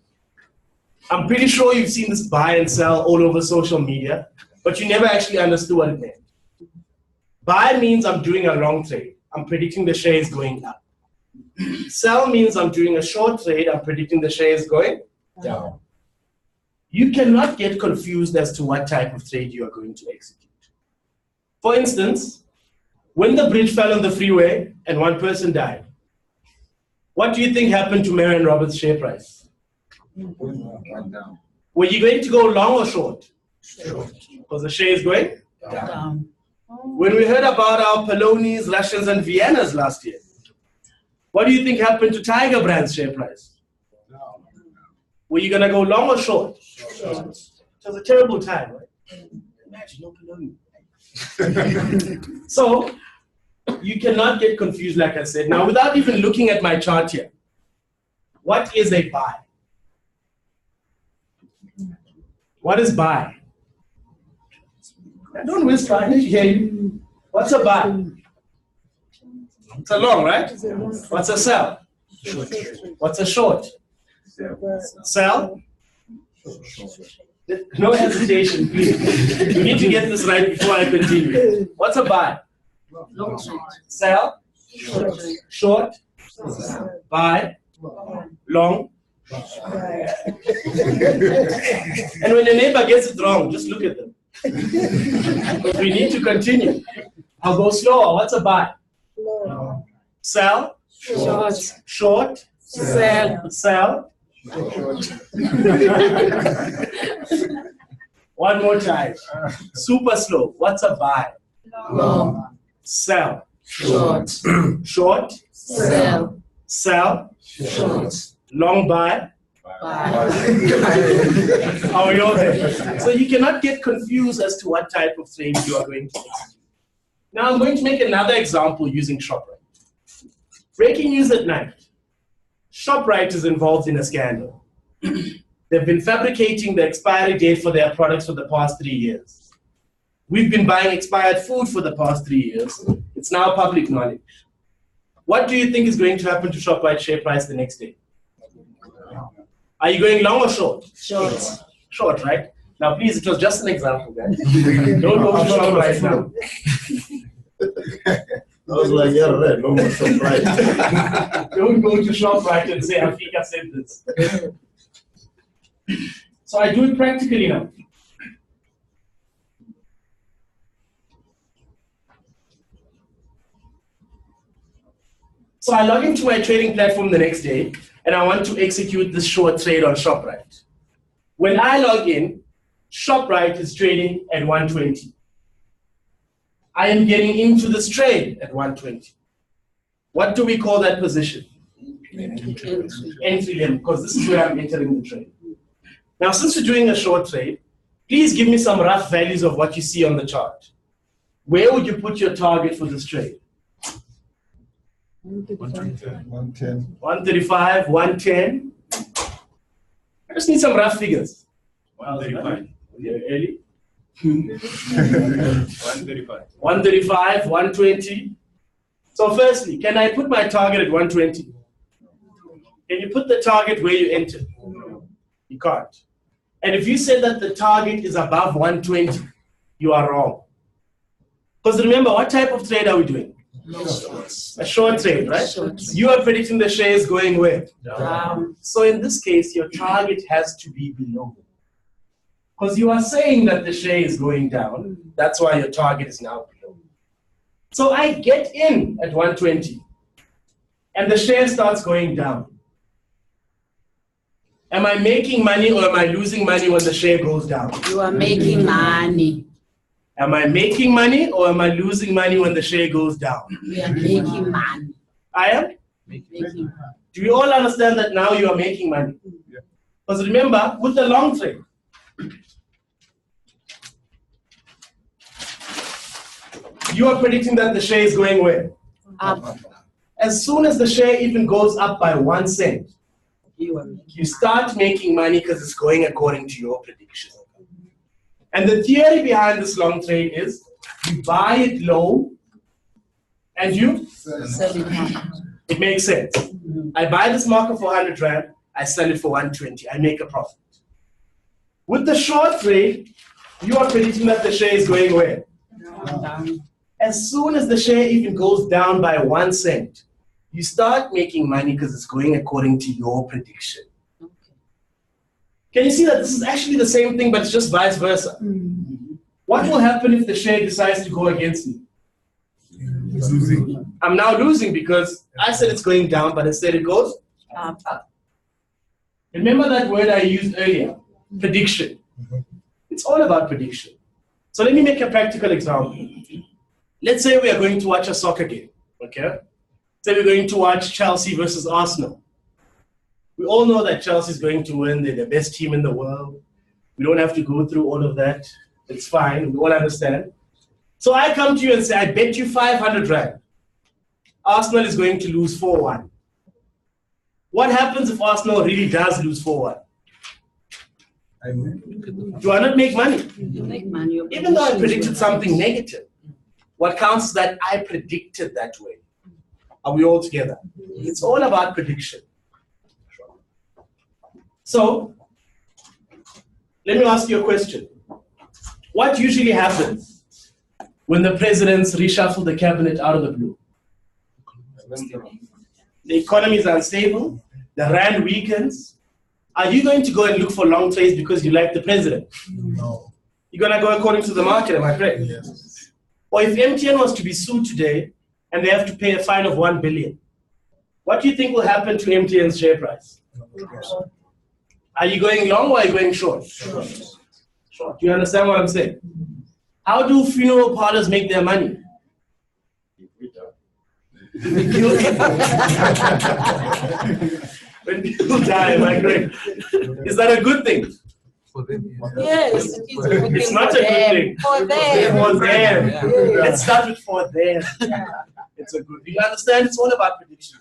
I'm pretty sure you've seen this buy and sell all over social media, but you never actually understood what it meant. Buy means I'm doing a long trade. I'm predicting the share is going up. Sell means I'm doing a short trade. I'm predicting the share is going down. You cannot get confused as to what type of trade you are going to execute. For instance, when the bridge fell on the freeway and one person died, what do you think happened to Marion Roberts' share price? Went down. Were you going to go long or short? Short. Because the share is going Down. When we heard about our Polonies, Russians, and Viennas last year, what do you think happened to Tiger Brand's share price? Were you going to go long or short? Short. It was a terrible time, right? Imagine no Poloni. So, you cannot get confused, like I said. Now, without even looking at my chart here, what is a buy? What is buy? Don't whisper, I need to hear you. What's a buy? It's a long, right? What's a sell? What's a short? Sell? No hesitation, please. You need to get this right before I continue. What's a buy? Long trade. Sell? Short? Buy? Long? And when your neighbor gets it wrong, just look at them. But we need to continue. I'll go slower. What's a buy? Sell? Short. Short? Sell. Sell? One more time. Super slow. What's a buy? Long. Sell? Short. Short? Sell. Sell? Short. Long buy? Buy. Oh, you're there. So you cannot get confused as to what type of trade you are going to execute. Now I'm going to make another example using ShopRite. Breaking news at night. ShopRite is involved in a scandal. They've been fabricating the expiry date for their products for the past 3 years. We've been buying expired food for the past 3 years. It's now public knowledge. What do you think is going to happen to ShopRite share price the next day? Are you going long or short? Short. Short, right? Now, please, it was just an example, guys. Don't go to ShopRite now. I was like, yeah, right, no more ShopRite. Don't go to ShopRite and say, Africa said this. So I do it practically now. So I log into my trading platform the next day, and I want to execute this short trade on ShopRite. When I log in, ShopRite is trading at 120. I am getting into this trade at 120. What do we call that position? Entry level, because this is where I'm entering the trade. Now, since we're doing a short trade, please give me some rough values of what you see on the chart. Where would you put your target for this trade? 110. 135, 110. I just need some rough figures. 135. Early. 135. 135, 120. So firstly, can I put my target at 120? Can you put the target where you entered? You can't. And if you say that the target is above 120, you are wrong. Because remember, what type of trade are we doing? A short trade, right? Short. You are predicting the share is going where? Down. So in this case, your target has to be below. Because you are saying that the share is going down. That's why your target is now below. So I get in at 120. and the share starts going down. Am I making money or am I losing money when the share goes down? You are making money. Am I making money or am I losing money when the share goes down? You are making money. I am? Making. Do we all understand that now you are making money? Because remember, with the long trade, you are predicting that the share is going where? Up. As soon as the share even goes up by 1 cent, You are making. you start making money because it's going according to your prediction. And the theory behind this long trade is you buy it low and you, Sell it high. it makes sense. I buy this marker for 100 Rand, I sell it for 120, I make a profit. With the short trade, you are predicting that the share is going where? Down. As soon as the share even goes down by 1 cent, you start making money because it's going according to your prediction. Okay. Can you see that this is actually the same thing, but it's just vice versa? What will happen if the share decides to go against me? It's losing. I'm now losing because I said it's going down, but instead it goes Up. up. Remember that word I used earlier, prediction. It's all about prediction. So let me make a practical example. Let's say we are going to watch a soccer game, okay? Say we're going to watch Chelsea versus Arsenal. We all know that Chelsea is going to win. They're the best team in the world. We don't have to go through all of that. It's fine. We all understand. So I come to you and say, I bet you 500 Rand. Arsenal is going to lose 4-1. What happens if Arsenal really does lose 4-1? I win. Do I not make money? You make money. Your Even though I predictions predicted will something rise. negative, what counts is that I predicted that way. Are we all together? It's all about prediction. So, let me ask you a question. What usually happens when the presidents reshuffle the cabinet out of the blue? The economy is unstable, the rand weakens. Are you going to go and look for long trades because you like the president? No. You're going to go according to the market, am I correct? Yes. Or if MTN was to be sued today and they have to pay a fine of 1 billion, what do you think will happen to MTN's share price? Are you going long or are you going short? Short. Do you understand what I'm saying? How do funeral parlors make their money? When people die, am I correct? Is that a good thing? Yes, it is a good It's thing not for a good them. thing. For them. For them. Yeah. Let's start with for them. It's a good. Do you understand? It's all about prediction.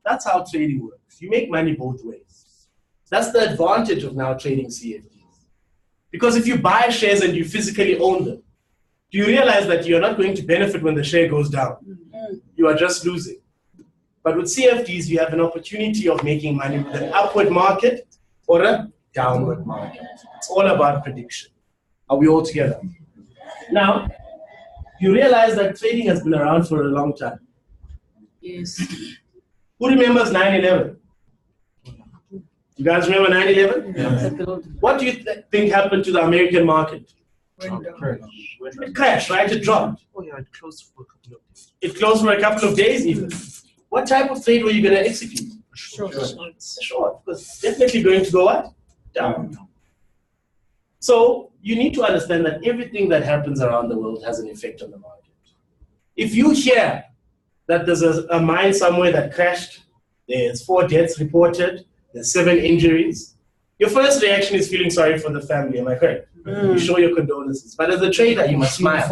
That's how trading works. You make money both ways. That's the advantage of now trading CFDs. Because if you buy shares and you physically own them, do you realize that you're not going to benefit when the share goes down? You are just losing. But with CFDs, you have an opportunity of making money with an upward market or a downward market. It's all about prediction. Are we all together? Now, you realize that trading has been around for a long time. Yes. Who remembers 9/11? You guys remember 9/11? The building. What do you think happened to the American market? It crashed, right? It dropped. Oh yeah, it closed for a couple of days. It closed for a couple of days even. What type of trade were you going to execute? Short. Short, because it's definitely going to go what? Down. So you need to understand that everything that happens around the world has an effect on the market. If you hear that there's a mine somewhere that crashed, there's 4 deaths reported, there's 7 injuries, your first reaction is feeling sorry for the family, am I correct? You show your condolences. But as a trader, you must smile.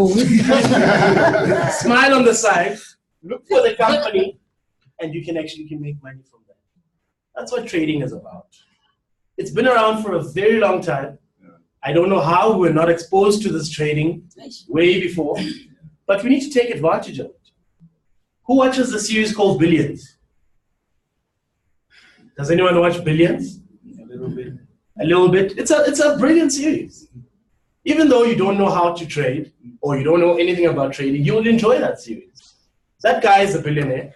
Smile on the side, look for the company, and you can make money from that. That's what trading is about. It's been around for a very long time. I don't know how we're not exposed to this trading way before, but we need to take advantage of it. Who watches the series called Billions? Does anyone watch Billions? A little bit. A little bit. It's a brilliant series. Even though you don't know how to trade or you don't know anything about trading, you will enjoy that series. That guy is a billionaire.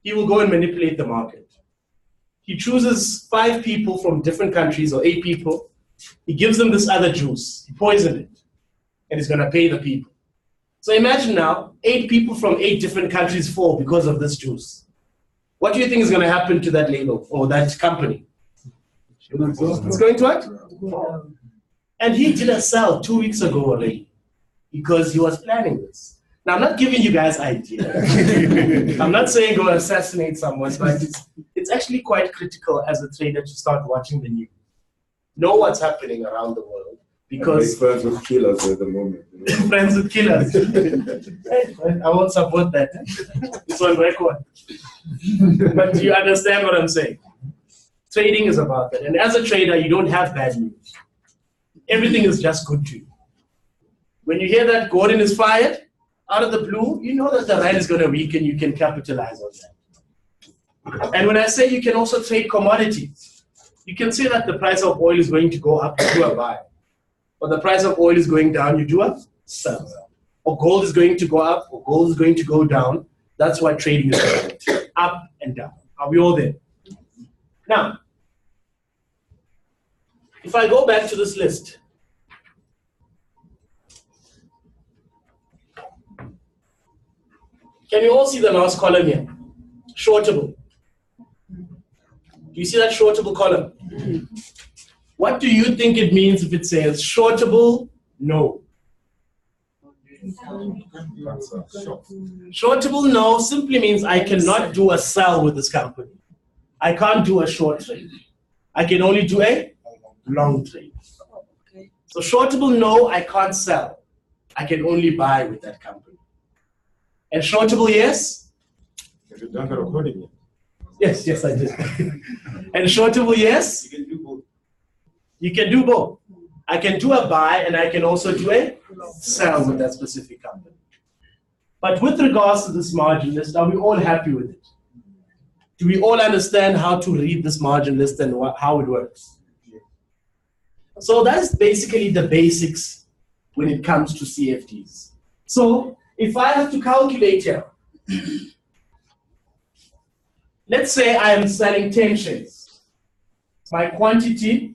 He will go and manipulate the market. He chooses 5 people from different countries or 8 people. He gives them this other juice. He poisoned it. And he's going to pay the people. So imagine now, 8 people from 8 different countries fall because of this juice. What do you think is going to happen to that label or that company? It's going to what? And he did a sell 2 weeks ago already because he was planning this. Now, I'm not giving you guys ideas. I'm not saying go assassinate someone, but it's actually quite critical as a trader to start watching the news. Know what's happening around the world. Because friends with killers at the moment. Friends with killers. I won't support that. It's on record. But do you understand what I'm saying? Trading is about that. And as a trader, you don't have bad news. Everything is just good to you. When you hear that Gordon is fired, out of the blue, you know that the rand is going to weaken, you can capitalize on that. And when I say you can also trade commodities, you can say that the price of oil is going to go up, you do a buy. Or the price of oil is going down, you do a sell. Or gold is going to go up, or gold is going to go down. That's what trading is about, up and down. Are we all there? Now, if I go back to this list, can you all see the last column here? Shortable. Do you see that shortable column? What do you think it means if it says shortable, no? Shortable, no, simply means I cannot do a sell with this company. I can't do a short trade. I can only do a long trade. So shortable, no, I can't sell. I can only buy with that company. And shortable, yes? Have you done the recording yet? Yes, I did. And shortable, yes? You can do both. You can do both. I can do a buy and I can also do a sell with that specific company. But with regards to this margin list, are we all happy with it? Do we all understand how to read this margin list and how it works? So that's basically the basics when it comes to CFDs. So if I have to calculate here, let's say I am selling 10 shares. My quantity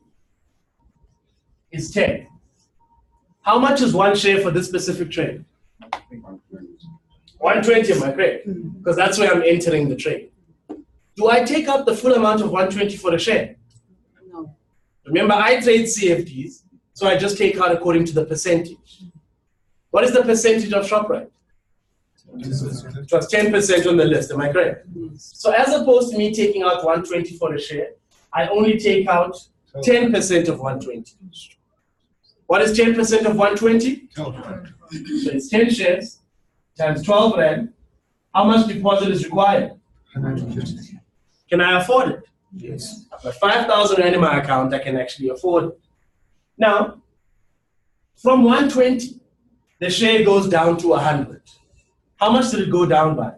is 10. How much is one share for this specific trade? 120, am I correct? Because that's where I'm entering the trade. Do I take out the full amount of 120 for a share? No. Remember, I trade CFDs, so I just take out according to the percentage. What is the percentage of ShopRite? It was 10% on the list, am I correct? So as opposed to me taking out 120 for a share, I only take out 10% of 120. What is 10% of 120? So it's 10 shares times 12 rand. How much deposit is required? 150. Can I afford it? Yes. But 5,000 rand in my account, I can actually afford it. Now, from 120, the share goes down to 100. How much did it go down by?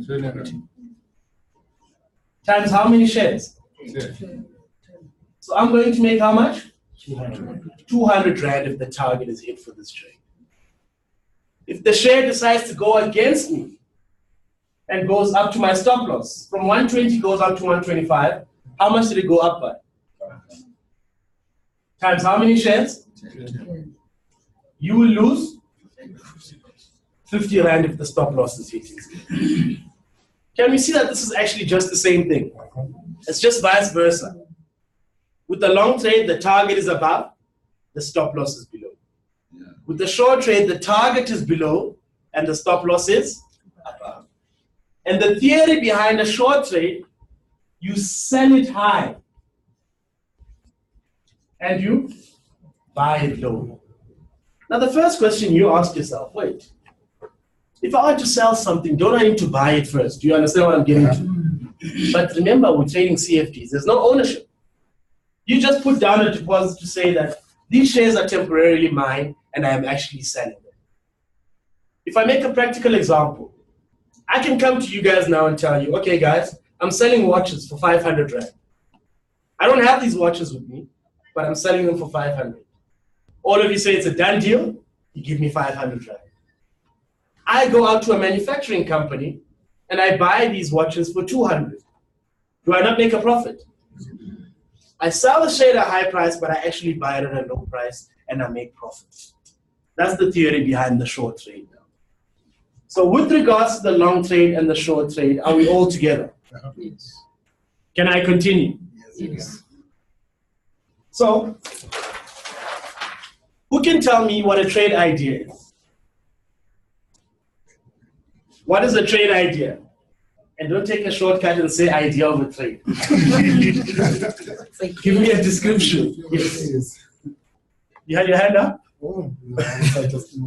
300. Times how many shares? Yeah. So I'm going to make how much? 200 rand if the target is hit for this trade. If the share decides to go against me and goes up to my stop loss, from 120 goes up to 125, how much did it go up by? Times how many shares? You will lose 50 rand if the stop loss is hitting. Can we see that this is actually just the same thing? It's just vice versa. With the long trade, the target is above, the stop loss is below. Yeah. With the short trade, the target is below and the stop loss is above. And the theory behind a short trade, you sell it high and you buy it low. Now the first question you ask yourself, wait, if I want to sell something, don't I need to buy it first? Do you understand what I'm getting to? But remember, we're trading CFDs. There's no ownership. You just put down a deposit to say that these shares are temporarily mine and I am actually selling them. If I make a practical example, I can come to you guys now and tell you, okay guys, I'm selling watches for 500 rand. I don't have these watches with me, but I'm selling them for 500. All of you say it's a done deal, you give me 500 rand. I go out to a manufacturing company and I buy these watches for 200. Do I not make a profit? I sell the share at a high price, but I actually buy it at a low price and I make profits. That's the theory behind the short trade now. So with regards to the long trade and the short trade, are we all together? Yes. Can I continue? Yes. So, who can tell me what a trade idea is? What is a trade idea? And don't take a shortcut and say idea of a trade. Give me a description. Yes. You had your hand up? Oh, no, I just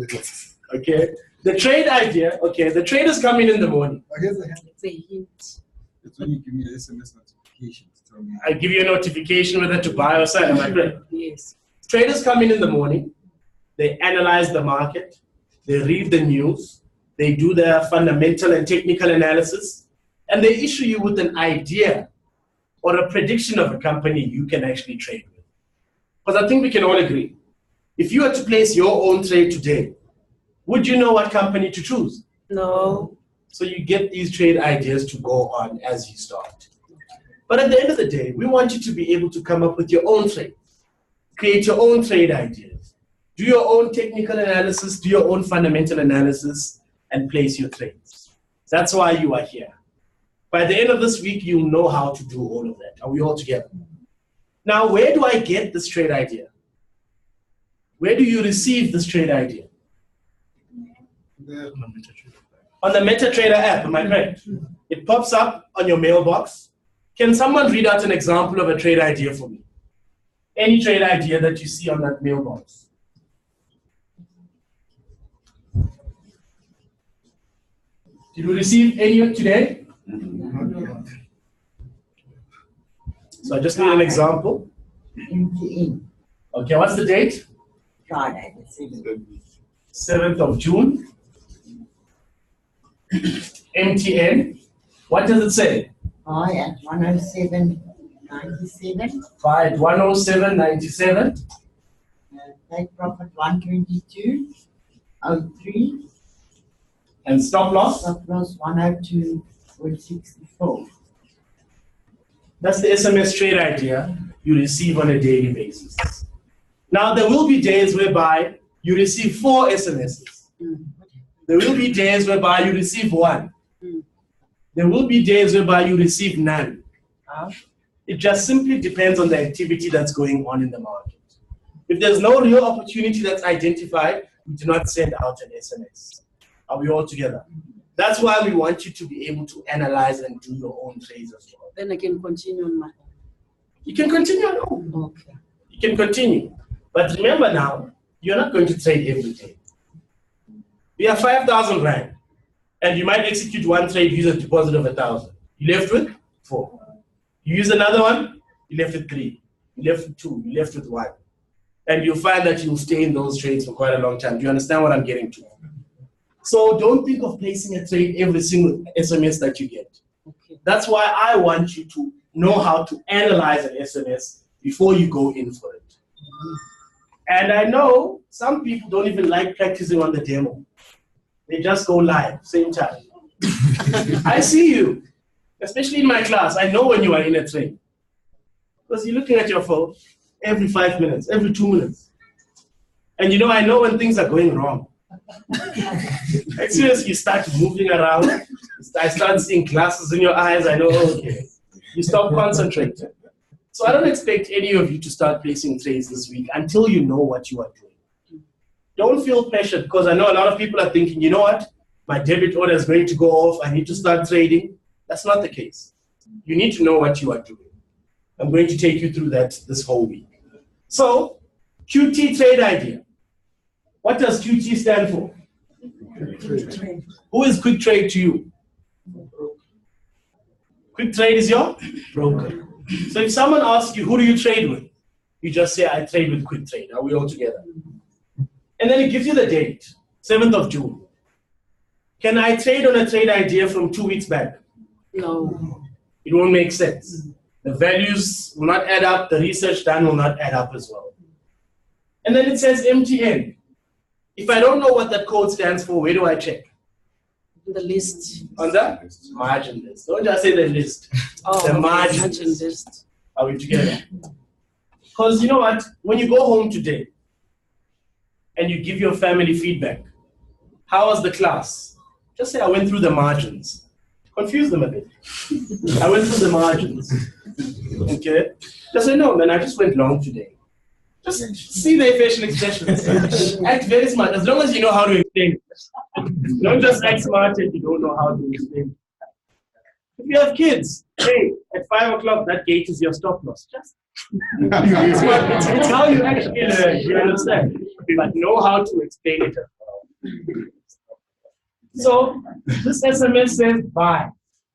Okay. The trade idea, okay, the traders come in the morning. Here's a hand. It's a hint. It's when you give me an SMS notification to tell me. I give you a notification whether to buy or sell, am I correct? Yes. Traders come in the morning, they analyze the market, they read the news, they do their fundamental and technical analysis, and they issue you with an idea or a prediction of a company you can actually trade with. Because I think we can all agree, if you were to place your own trade today, would you know what company to choose? No. So you get these trade ideas to go on as you start. But at the end of the day, we want you to be able to come up with your own trade. Create your own trade ideas. Do your own technical analysis, do your own fundamental analysis, and place your trades. That's why you are here. By the end of this week, you'll know how to do all of that. Are we all together? Now, where do I get this trade idea? Where do you receive this trade idea? On the MetaTrader app, am I correct? It pops up on your mailbox. Can someone read out an example of a trade idea for me? Any trade idea that you see on that mailbox. Did we receive any today? So I just need an example. Okay, what's the date? Friday, the 7th of June. MTN. What does it say? Buy at 107.97. Buy at 107.97. Take profit 122.03. And stop loss? Stop loss 102.64. That's the SMS trade idea you receive on a daily basis. Now, there will be days whereby you receive 4 SMSs. There will be days whereby you receive 1. There will be days whereby you receive none. It just simply depends on the activity that's going on in the market. If there's no real opportunity that's identified, we do not send out an SMS. Are we all together? That's why we want you to be able to analyze and do your own trades as well. Then I can continue on my own. You can continue on your own. Okay. You can continue. But remember now, you're not going to trade every day. You have 5,000 Rand, and you might execute one trade, use a deposit of 1,000. You left with 4. You use another one, you left with 3. You left with 2, you left with 1. And you'll find that you'll stay in those trades for quite a long time. Do you understand what I'm getting to? So don't think of placing a trade every single SMS that you get. Okay. That's why I want you to know how to analyze an SMS before you go in for it. And I know some people don't even like practicing on the demo. They just go live, same time. I see you, especially in my class. I know when you are in a trade. Because you're looking at your phone every 5 minutes, every 2 minutes. And you know, I know when things are going wrong. Like seriously, you start moving around. I start seeing glasses in your eyes. I know, okay. You stop concentrating. So I don't expect any of you to start placing trades this week until you know what you are doing. Don't feel pressured, because I know a lot of people are thinking, you know what? My debit order is going to go off. I need to start trading. That's not the case. You need to know what you are doing. I'm going to take you through that this whole week. So, QT trade idea. What does QT stand for? Who is QuickTrade to you? QuickTrade is your broker. So if someone asks you, who do you trade with? You just say, I trade with QuickTrade. Are we all together? And then it gives you the date, 7th of June. Can I trade on a trade idea from 2 weeks back? No. It won't make sense. The values will not add up. The research done will not add up as well. And then it says MTN. If I don't know what that code stands for, where do I check? The list. On the margin list. Don't just say the list. Oh, The okay, margin margin list. list. Are we together? Because you know what? When you go home today and you give your family feedback, how was the class? Just say I went through the margins. Confuse them a bit. I went through the margins. Okay? They said, no, man, I just went long today. Just see their facial expressions. Act very smart, as long as you know how to explain it. Don't just act smart if you don't know how to explain it. If you have kids, hey, at 5 o'clock, that gate is your stop loss. Just it's how you actually learn, you understand? But know how to explain it as well. So this SMS says buy.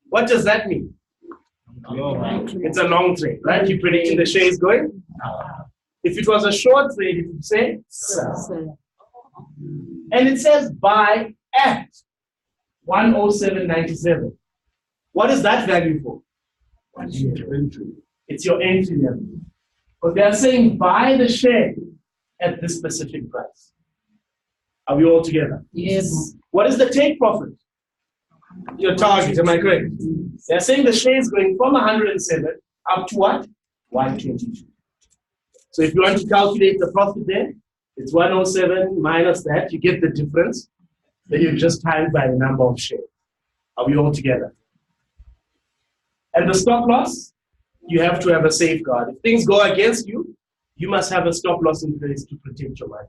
What does that mean? It's a long trade, right? You're predicting the share is going. If it was a short trade, it would say sell. And it says buy at 107.97. What is that value for? It's your entry level. Because they are saying buy the share at this specific price. Are we all together? Yes. What is the take profit? Your target, am I correct? They are saying the share is going from 107 up to what? 122. So if you want to calculate the profit there, it's 107 minus that, you get the difference. Then you just times by the number of shares. Are we all together? And the stop loss, you have to have a safeguard. If things go against you, you must have a stop loss in place to protect your money.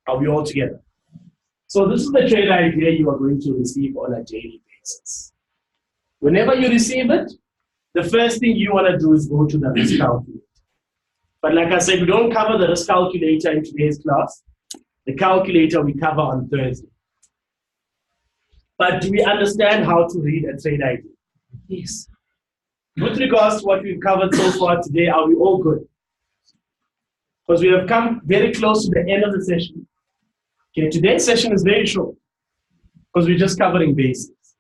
Are we all together? So this is the trade idea you are going to receive on a daily basis. Whenever you receive it, the first thing you want to do is go to the risk calculator. But like I said, we don't cover the risk calculator in today's class. The calculator we cover on Thursday. But do we understand how to read a trade idea? Yes. With regards to what we've covered so far today, are we all good? Because we have come very close to the end of the session. Okay, today's session is very short because we're just covering basics.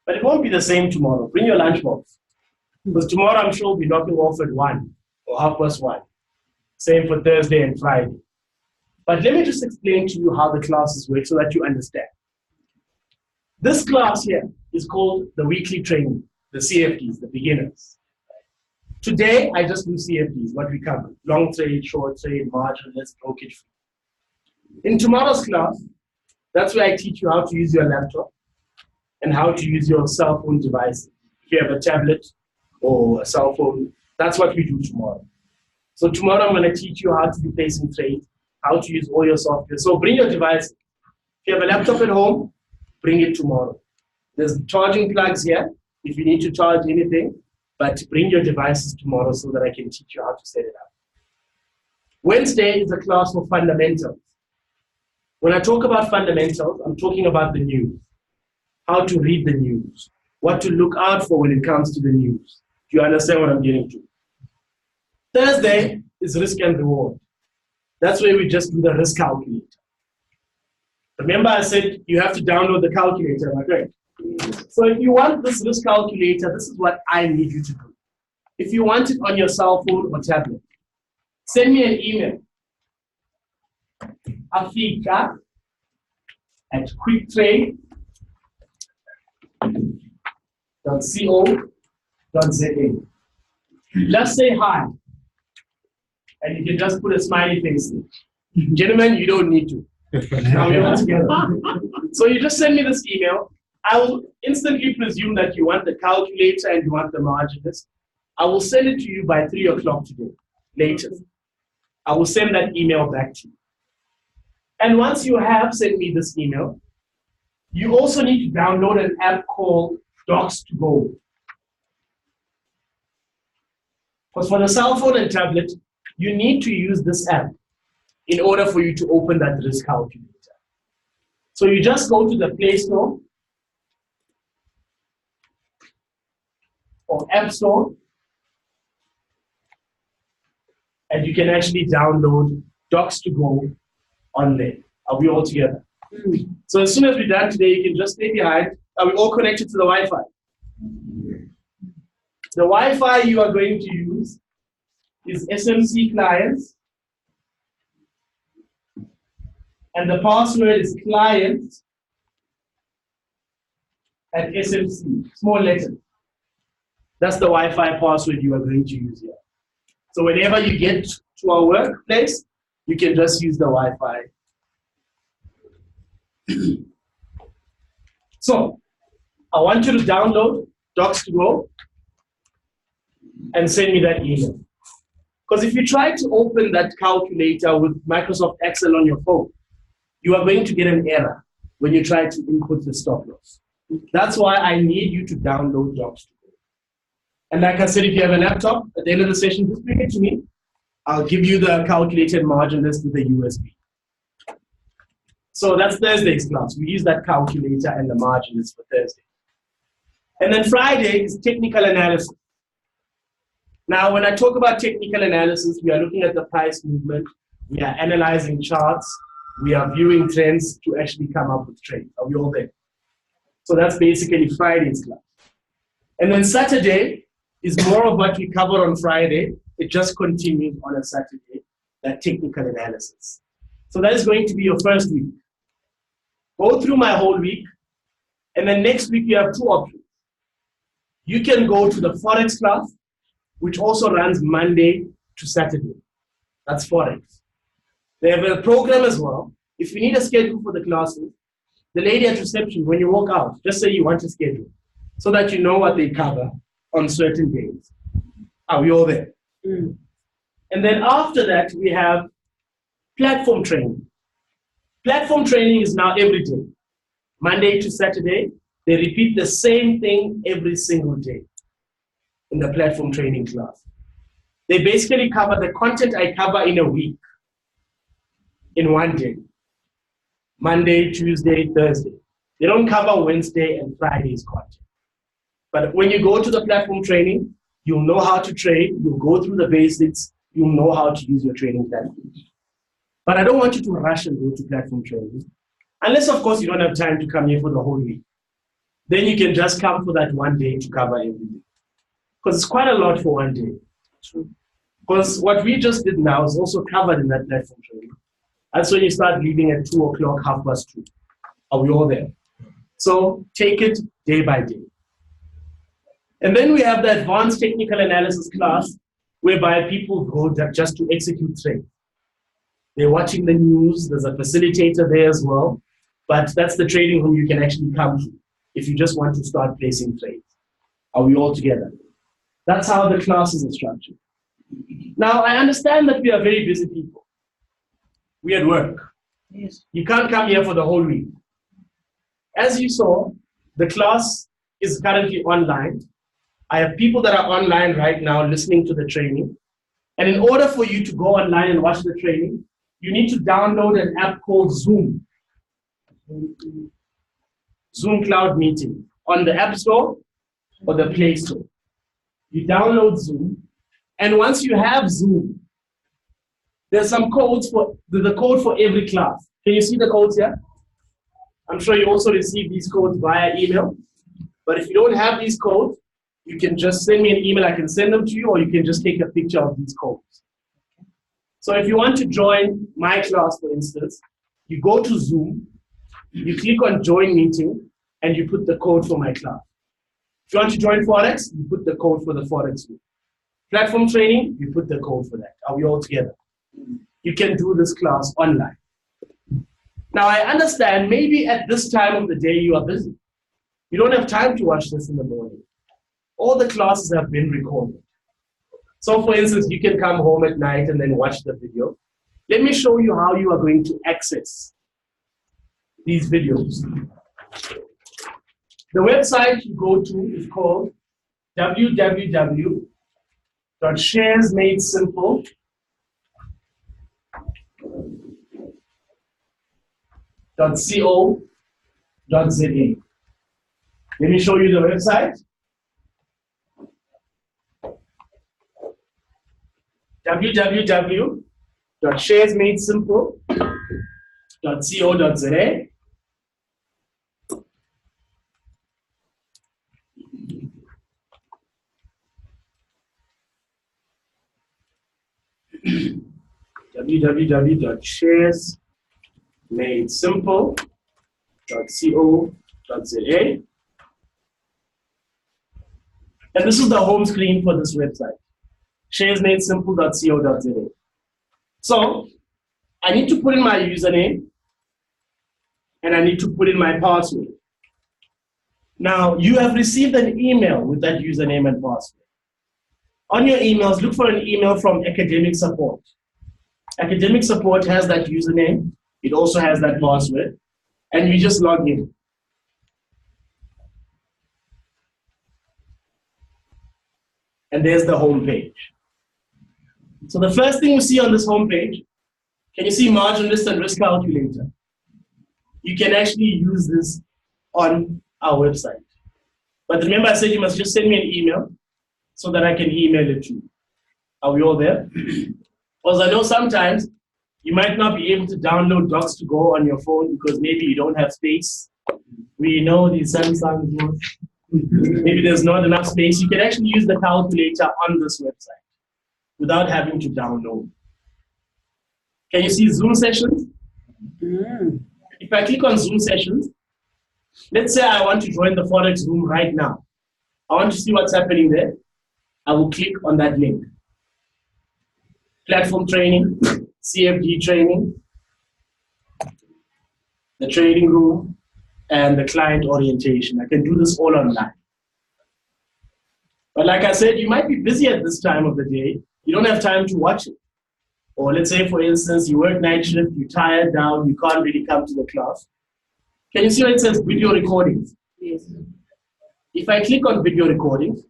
But it won't be the same tomorrow. Bring your lunchbox. Because tomorrow I'm sure we'll be knocking off at 1 or 1:30. Same for Thursday and Friday. But let me just explain to you how the classes work so that you understand. This class here is called the weekly training, the CFDs, the beginners. Today, I just do CFDs, what we cover. Long trade, short trade, marginless, brokerage. In tomorrow's class, that's where I teach you how to use your laptop and how to use your cell phone device. If you have a tablet or a cell phone, that's what we do tomorrow. So tomorrow I'm going to teach you how to be placing trades, how to use all your software. So bring your device. If you have a laptop at home, bring it tomorrow. There's charging plugs here if you need to charge anything, but bring your devices tomorrow so that I can teach you how to set it up. Wednesday is a class for fundamentals. When I talk about fundamentals, I'm talking about the news, how to read the news, what to look out for when it comes to the news. Do you understand what I'm getting to? Thursday is risk and reward. That's where we just do the risk calculator. Remember I said you have to download the calculator, am I correct? So if you want this risk calculator, this is what I need you to do. If you want it on your cell phone or tablet, send me an email. africa@quicktrade.co.za. Just say hi. And you can just put a smiley face. Gentlemen, you don't need to. Now we're all together. So you just send me this email. I will instantly presume that you want the calculator and you want the marginless. I will send it to you by 3 o'clock today, latest. I will send that email back to you. And once you have sent me this email, you also need to download an app called Docs2Go. Because for the cell phone and tablet, you need to use this app in order for you to open that risk calculator. So you just go to the Play Store or App Store, and you can actually download Docs2Go on there. Are we all together? So as soon as we're done today, you can just stay behind. Are we all connected to the Wi-Fi? The Wi-Fi you are going to use is SMC clients, and the password is client@SMC, small letters. That's the Wi-Fi password you are going to use here. So whenever you get to our workplace, you can just use the Wi-Fi. So I want you to download Docs to go and send me that email. Because if you try to open that calculator with Microsoft Excel on your phone, you are going to get an error when you try to input the stop loss. That's why I need you to download Docs to go. And like I said, if you have a laptop, at the end of the session, just bring it to me. I'll give you the calculated margin list with the USB. So that's Thursday's class. We use that calculator and the margin list for Thursday. And then Friday is technical analysis. Now, when I talk about technical analysis, we are looking at the price movement. We are analyzing charts. We are viewing trends to actually come up with trades. Are we all there? So that's basically Friday's class. And then Saturday is more of what we cover on Friday. It just continues on a Saturday, that technical analysis. So that is going to be your first week. Go through my whole week. And then next week, you have two options. You can go to the Forex class, which also runs Monday to Saturday. That's Forex. They have a program as well. If you need a schedule for the classes, the lady at reception, when you walk out, just say you want a schedule so that you know what they cover on certain days. Are we all there? And then after that, we have platform training. Platform training is now every day. Monday to Saturday, they repeat the same thing every single day in the platform training class. They basically cover the content I cover in a week in one day. Monday, Tuesday, Thursday. They don't cover Wednesday and Friday's content. But when you go to the platform training, you'll know how to trade, you'll go through the basics, you'll know how to use your trading platform. But I don't want you to rush and go to platform training. Unless, of course, you don't have time to come here for the whole week. Then you can just come for that one day to cover everything. Because it's quite a lot for one day. Because what we just did now is also covered in that platform training. That's when you start leaving at 2 o'clock, 2:30. Are we all there? So take it day by day. And then we have the advanced technical analysis class, whereby people go just to execute trades. They're watching the news. There's a facilitator there as well. But that's the trading room you can actually come to if you just want to start placing trades. Are we all together? That's how the classes are structured. Now, I understand that we are very busy people. We at work. Yes. You can't come here for the whole week. As you saw, the class is currently online. I have people that are online right now listening to the training. And in order for you to go online and watch the training, you need to download an app called Zoom. Zoom Cloud Meeting on the App Store or the Play Store. You download Zoom, and once you have Zoom, there's some codes for the code for every class. Can you see the codes here? I'm sure you also receive these codes via email. But if you don't have these codes, you can just send me an email. I can send them to you, or you can just take a picture of these codes. So if you want to join my class, for instance, you go to Zoom, you click on Join Meeting, and you put the code for my class. If you want to join Forex, you put the code for the Forex group. Platform training, you put the code for that. Are we all together? You can do this class online. Now, I understand maybe at this time of the day you are busy. You don't have time to watch this in the morning. All the classes have been recorded. So, for instance, you can come home at night and then watch the video. Let me show you how you are going to access these videos. The website you go to is called www.sharesmadesimple.co.za. Let me show you the website. www.sharesmadesimple.co.za. www.sharesmadesimple.co.za. And this is the home screen for this website, sharesmadesimple.co.za. So I need to put in my username and I need to put in my password. Now, you have received an email with that username and password. On your emails, look for an email from academic support. Academic support has that username. It also has that password. And you just log in. And there's the home page. So the first thing you see on this home page, can you see margin list and risk calculator? You can actually use this on our website. But remember, I said you must just send me an email so that I can email it to you. Are we all there? Because I know sometimes you might not be able to download docs to go on your phone because maybe you don't have space. We know these Samsung ones. Maybe there's not enough space. You can actually use the calculator on this website without having to download. Can you see Zoom sessions? If I click on Zoom sessions, let's say I want to join the Forex room right now. I want to see what's happening there. I will click on that link. Platform training, CFD training, the trading room, and the client orientation. I can do this all online. But like I said, you might be busy at this time of the day. You don't have time to watch it. Or let's say, for instance, you work night shift, you're tired now, you can't really come to the class. Can you see where it says video recordings? Yes. If I click on video recordings,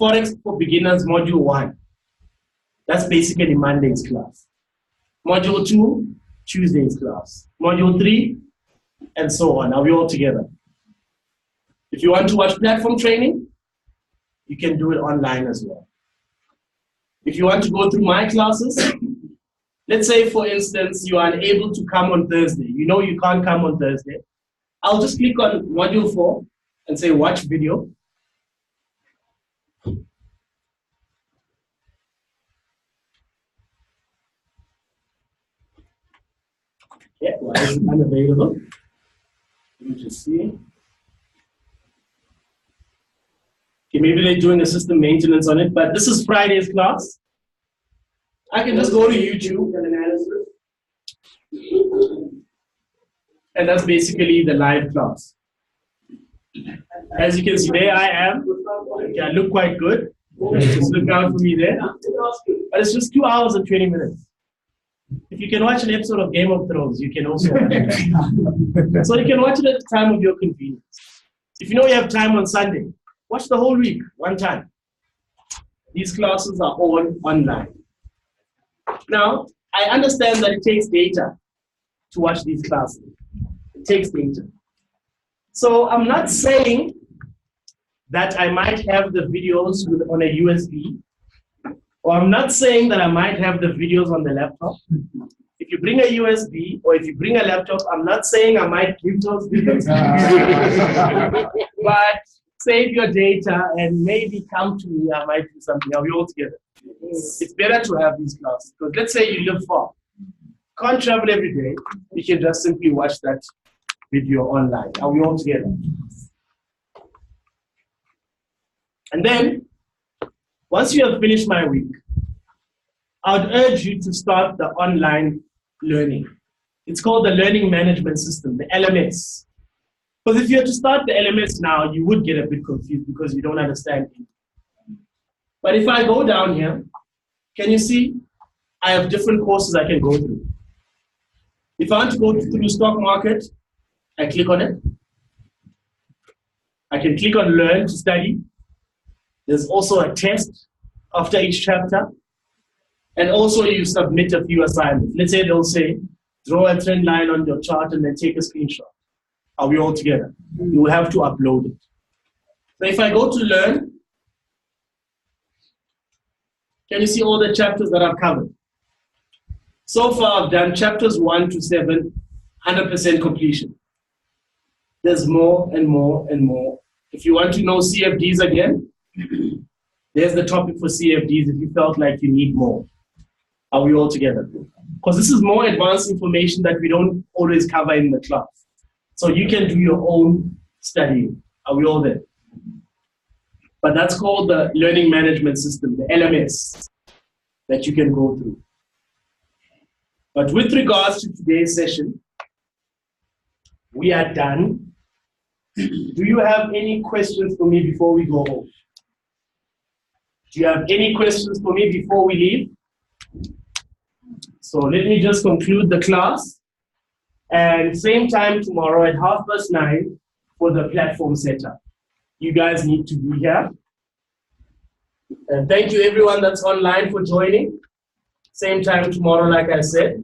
Forex for Beginners Module 1, that's basically Monday's class. Module 2, Tuesday's class. Module 3, and so on. Are we all together? If you want to watch platform training, you can do it online as well. If you want to go through my classes, let's say, for instance, you are unable to come on Thursday. You know you can't come on Thursday. I'll just click on Module 4 and say watch video. Yeah, why is it unavailable? Let me just see. Okay, maybe they're doing a system maintenance on it, but this is Friday's class. I can just go to YouTube and analysis. And that's basically the live class. As you can see, there I am. Okay, I look quite good. Just look out for me there. But it's just 2 hours and 20 minutes. If you can watch an episode of Game of Thrones, you can also watch it. So you can watch it at the time of your convenience. If you know you have time on Sunday, watch the whole week, one time. These classes are all online. Now, I understand that it takes data to watch these classes. It takes data. So I'm not saying that I might have the videos on a USB, or I'm not saying that I might have the videos on the laptop. If you bring a USB or if you bring a laptop, I'm not saying I might give those videos. But save your data and maybe come to me, I might do something. Are we all together? It's better to have these classes. Because let's say you live far. Can't travel every day. You can just simply watch that video online. Are we all together? And then, once you have finished my week, I would urge you to start the online learning. It's called the Learning Management System, the LMS. Because if you have to start the LMS now, you would get a bit confused because you don't understand it. But if I go down here, can you see I have different courses I can go through. If I want to go through stock market, I click on it. I can click on Learn to study. There's also a test after each chapter. And also you submit a few assignments. Let's say they'll say, draw a trend line on your chart and then take a screenshot. Are we all together? You will have to upload it. So if I go to Learn, can you see all the chapters that I've covered? So far I've done chapters 1 to 7, 100% completion. There's more and more and more. If you want to know CFDs again, there's the topic for CFDs if you felt like you need more. Are we all together? Because this is more advanced information that we don't always cover in the class. So you can do your own studying. Are we all there? But that's called the Learning Management System, the LMS, that you can go through. But with regards to today's session, we are done Do you have any questions for me before we go home? Do you have any questions for me before we leave? So let me just conclude the class. And same time tomorrow at 9:30 for the platform setup. You guys need to be here. And thank you everyone that's online for joining. Same time tomorrow, like I said.